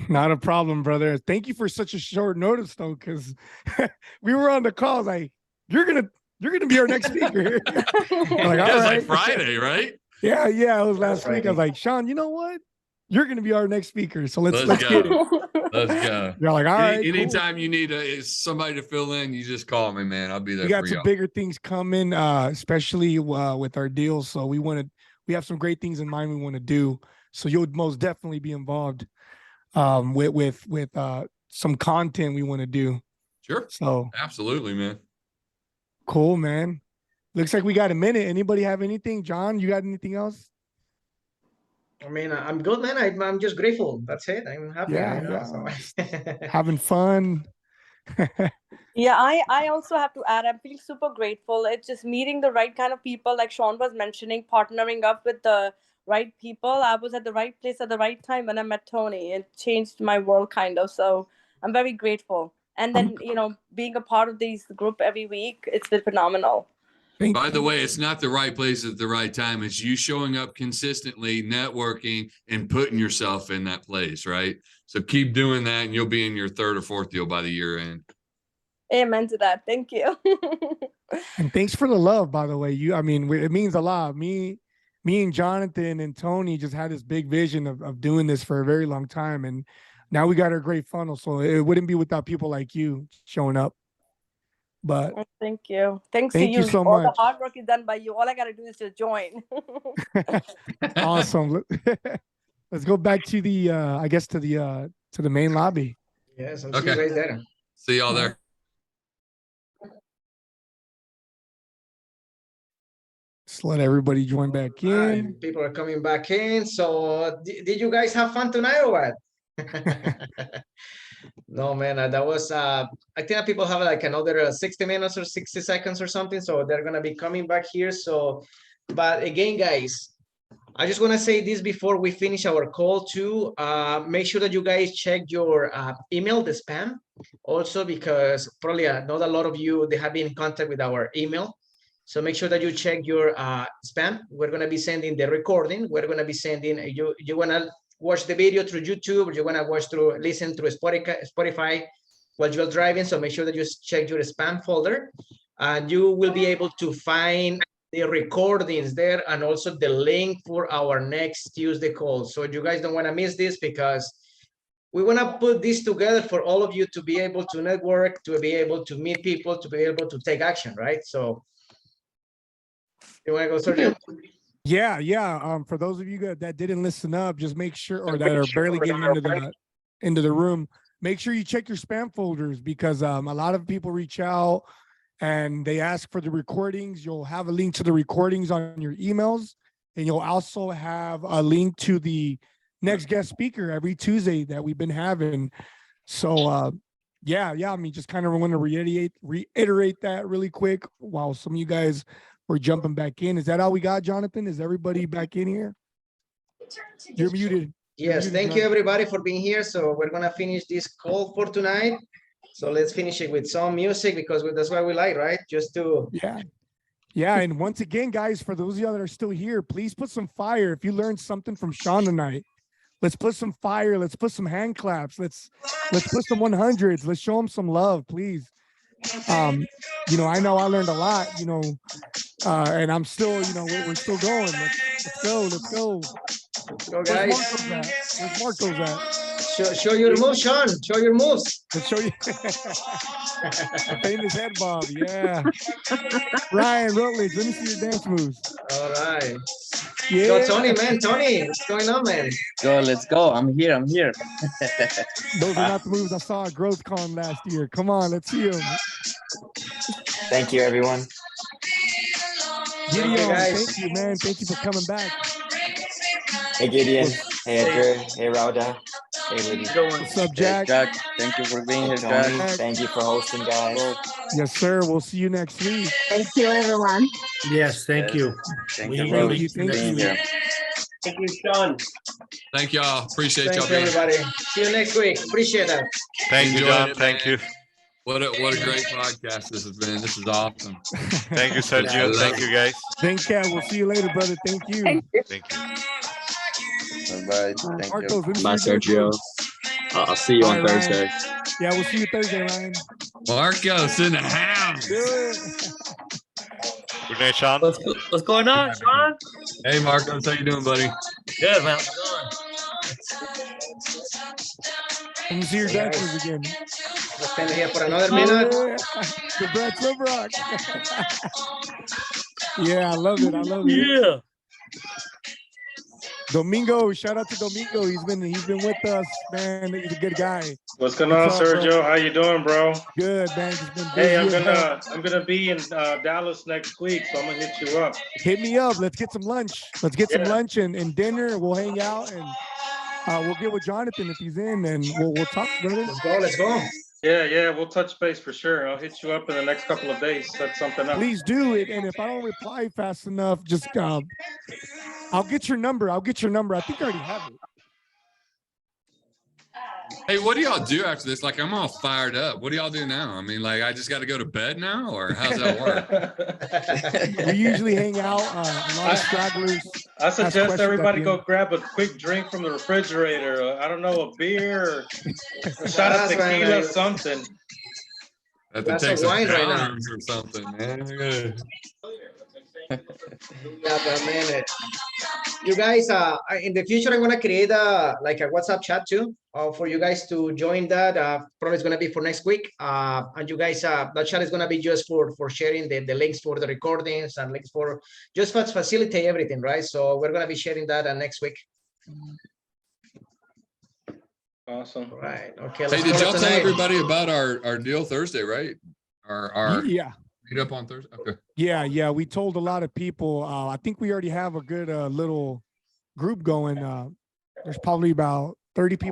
[SPEAKER 2] Not a problem, brother. Thank you for such a short notice, though, because we were on the call. Like, you're gonna be our next speaker. Like,
[SPEAKER 3] it was like Friday, right?
[SPEAKER 2] Yeah, it was last week. I was like, Shawn, you know what? You're gonna be our next speaker. So let's
[SPEAKER 3] go.
[SPEAKER 2] Get it.
[SPEAKER 3] Let's go.
[SPEAKER 2] You're like, all right.
[SPEAKER 3] Anytime you need somebody to fill in, you just call me, man. I'll be there.
[SPEAKER 2] We got some bigger things coming, especially with our deals. So we have some great things in mind we want to do. So you'll most definitely be involved. with some content we want to do.
[SPEAKER 3] Sure.
[SPEAKER 2] So
[SPEAKER 3] Absolutely, man.
[SPEAKER 2] cool, man. Looks like we got a minute. Anybody have anything? John, you got anything else?
[SPEAKER 1] I mean, I'm good, man. I'm just grateful. That's it. I'm happy.
[SPEAKER 2] Yeah,
[SPEAKER 1] you know,
[SPEAKER 2] yeah.
[SPEAKER 1] so.
[SPEAKER 2] Having fun.
[SPEAKER 11] Yeah, I also have to add, I'm feeling super grateful. It's just meeting the right kind of people, like Shawn was mentioning, partnering up with the right people. I was at the right place at the right time when I met Tony. It changed my world kind of. So I'm very grateful. And then, being a part of this group every week, it's been phenomenal.
[SPEAKER 3] By the way, it's not the right place at the right time. It's you showing up consistently, networking, and putting yourself in that place, right? So keep doing that, and you'll be in your third or fourth deal by the year end.
[SPEAKER 11] Amen to that. Thank you.
[SPEAKER 2] And thanks for the love, by the way. It means a lot. Me and Jonathan and Tony just had this big vision of doing this for a very long time. And now we got our great funnel. So it wouldn't be without people like you showing up. But
[SPEAKER 11] thank you. Thanks
[SPEAKER 2] thank
[SPEAKER 11] to you.
[SPEAKER 2] you so
[SPEAKER 11] All
[SPEAKER 2] much.
[SPEAKER 11] the hard work is done by you. All I got to do is just join.
[SPEAKER 2] Awesome. Let's go back to the to the main lobby.
[SPEAKER 1] Yes, I'll see you guys there.
[SPEAKER 3] See y'all there.
[SPEAKER 2] Just let everybody join back in.
[SPEAKER 1] People are coming back in. So did you guys have fun tonight or what? No, man, that was, I think that people have like another 60 minutes or 60 seconds or something. So they're going to be coming back here. So, but again, guys, I just want to say this before we finish our call too. Make sure that you guys check your email, the spam, also because probably not a lot of you, they have been in contact with our email. So make sure that you check your spam. We're going to be sending the recording. We're going to be sending, you want to watch the video through YouTube, or you want to listen through Spotify while you're driving. So make sure that you check your spam folder, and you will be able to find the recordings there and also the link for our next Tuesday call. So you guys don't want to miss this, because we want to put this together for all of you to be able to network, to be able to meet people, to be able to take action, right? So you want to go, Sergio?
[SPEAKER 2] Yeah. For those of you that didn't listen up, just make sure, or that are barely getting into the room, make sure you check your spam folders, because a lot of people reach out and they ask for the recordings. You'll have a link to the recordings on your emails, and you'll also have a link to the next guest speaker every Tuesday that we've been having. So yeah, just kind of want to reiterate that really quick while some of you guys were jumping back in. Is that all we got, Jonathan? Is everybody back in here? You're muted.
[SPEAKER 1] Yes, thank you everybody for being here. So we're gonna finish this call for tonight. So let's finish it with some music, because that's what we like, right? Just to
[SPEAKER 2] yeah. And once again, guys, for those of you that are still here, please put some fire. If you learned something from Shawn tonight, let's put some fire. Let's put some hand claps. Let's put some 100s. Let's show them some love, please. I know I learned a lot, and I'm still, we're still going. Let's go.
[SPEAKER 1] Let's go, guys.
[SPEAKER 2] Where's Marco's at?
[SPEAKER 1] Show your moves, Shawn. Show your moves.
[SPEAKER 2] Let's show you. The famous head bob. Yeah. Ryan Rutledge, let me see your dance moves.
[SPEAKER 1] All right.
[SPEAKER 2] Yeah.
[SPEAKER 1] Go, Tony, man. Tony, what's going on, man?
[SPEAKER 10] Let's go. I'm here.
[SPEAKER 2] Those are not the moves I saw at GrowthCon last year. Come on, let's see them.
[SPEAKER 12] Thank you, everyone.
[SPEAKER 2] Gideon, thank you, man. Thank you for coming back.
[SPEAKER 12] Hey, Gideon. Hey, Edgar. Hey, Rauda. Hey, Liddy.
[SPEAKER 2] What's up, Jack?
[SPEAKER 10] Hey, Jack, thank you for being here,
[SPEAKER 12] Tony,
[SPEAKER 10] Jack.
[SPEAKER 12] thank you for hosting, guys.
[SPEAKER 2] Yes, sir. We'll see you next week.
[SPEAKER 13] Thank you, everyone.
[SPEAKER 14] Yes, thank you.
[SPEAKER 10] Thank you for being here.
[SPEAKER 7] Thank you, Shawn.
[SPEAKER 3] Thank y'all. Appreciate y'all
[SPEAKER 1] Thank you,
[SPEAKER 3] being here.
[SPEAKER 1] everybody. See you next week. Appreciate that.
[SPEAKER 6] Thank you,
[SPEAKER 3] Enjoyed
[SPEAKER 6] John.
[SPEAKER 3] it,
[SPEAKER 6] Thank
[SPEAKER 3] man.
[SPEAKER 6] you.
[SPEAKER 3] What a great podcast this has been. This is awesome.
[SPEAKER 6] Thank you, Sergio. Thank you, guys.
[SPEAKER 2] Thank you. We'll see you later, brother. Thank you.
[SPEAKER 6] Thank you.
[SPEAKER 10] Bye. Thank
[SPEAKER 2] Marcos,
[SPEAKER 10] you.
[SPEAKER 12] Bye, Sergio. I'll see you on Thursday.
[SPEAKER 2] Yeah, we'll see you Thursday, Ryan.
[SPEAKER 3] Marcos in the house.
[SPEAKER 6] Good night, Shawn.
[SPEAKER 14] What's going on, Shawn?
[SPEAKER 3] Hey, Marcos, how you doing, buddy?
[SPEAKER 14] Good, man. How's it going?
[SPEAKER 2] Let me see your dancers again.
[SPEAKER 1] We'll spend here for another minute.
[SPEAKER 2] The Brad Silverock. Yeah, I love it.
[SPEAKER 14] Yeah.
[SPEAKER 2] Domingo, shout out to Domingo. He's been with us, man. He's a good guy.
[SPEAKER 13] What's going on,
[SPEAKER 2] What's up, bro?
[SPEAKER 13] Sergio? How you doing, bro?
[SPEAKER 2] Good, man. Just been
[SPEAKER 13] Hey,
[SPEAKER 2] busy.
[SPEAKER 13] I'm gonna be in Dallas next week, so I'm gonna hit you up.
[SPEAKER 2] Hit me up. Let's get some lunch. Let's get some lunch and dinner. We'll hang out and we'll get with Jonathan if he's in, and we'll talk, brother.
[SPEAKER 1] Let's go. Let's go.
[SPEAKER 13] Yeah, we'll touch base for sure. I'll hit you up in the next couple of days. Set something up.
[SPEAKER 2] Please do it. And if I don't reply fast enough, just I'll get your number. I think I already have it.
[SPEAKER 3] Hey, what do y'all do after this? Like, I'm all fired up. What do y'all do now? I mean, like, I just got to go to bed now, or how's that work?
[SPEAKER 2] We usually hang out, a lot of stragglers.
[SPEAKER 13] I suggest everybody go grab a quick drink from the refrigerator. I don't know, a beer or a shot of tequila, or something.
[SPEAKER 3] Have to take some downers or something, man.
[SPEAKER 1] Yeah, but man, you guys, in the future, I'm gonna create like a WhatsApp chat too, for you guys to join that. Probably it's gonna be for next week. And you guys, that chat is gonna be just for sharing the links for the recordings and links for just facilitate everything, right? So we're gonna be sharing that next week.
[SPEAKER 13] Awesome.
[SPEAKER 1] Right. Okay.
[SPEAKER 3] Hey, did y'all tell everybody about our deal Thursday, right? Our
[SPEAKER 2] yeah.
[SPEAKER 3] Meet up on Thursday. Okay.
[SPEAKER 2] Yeah. We told a lot of people. I think we already have a good little group going. There's probably about 30 people.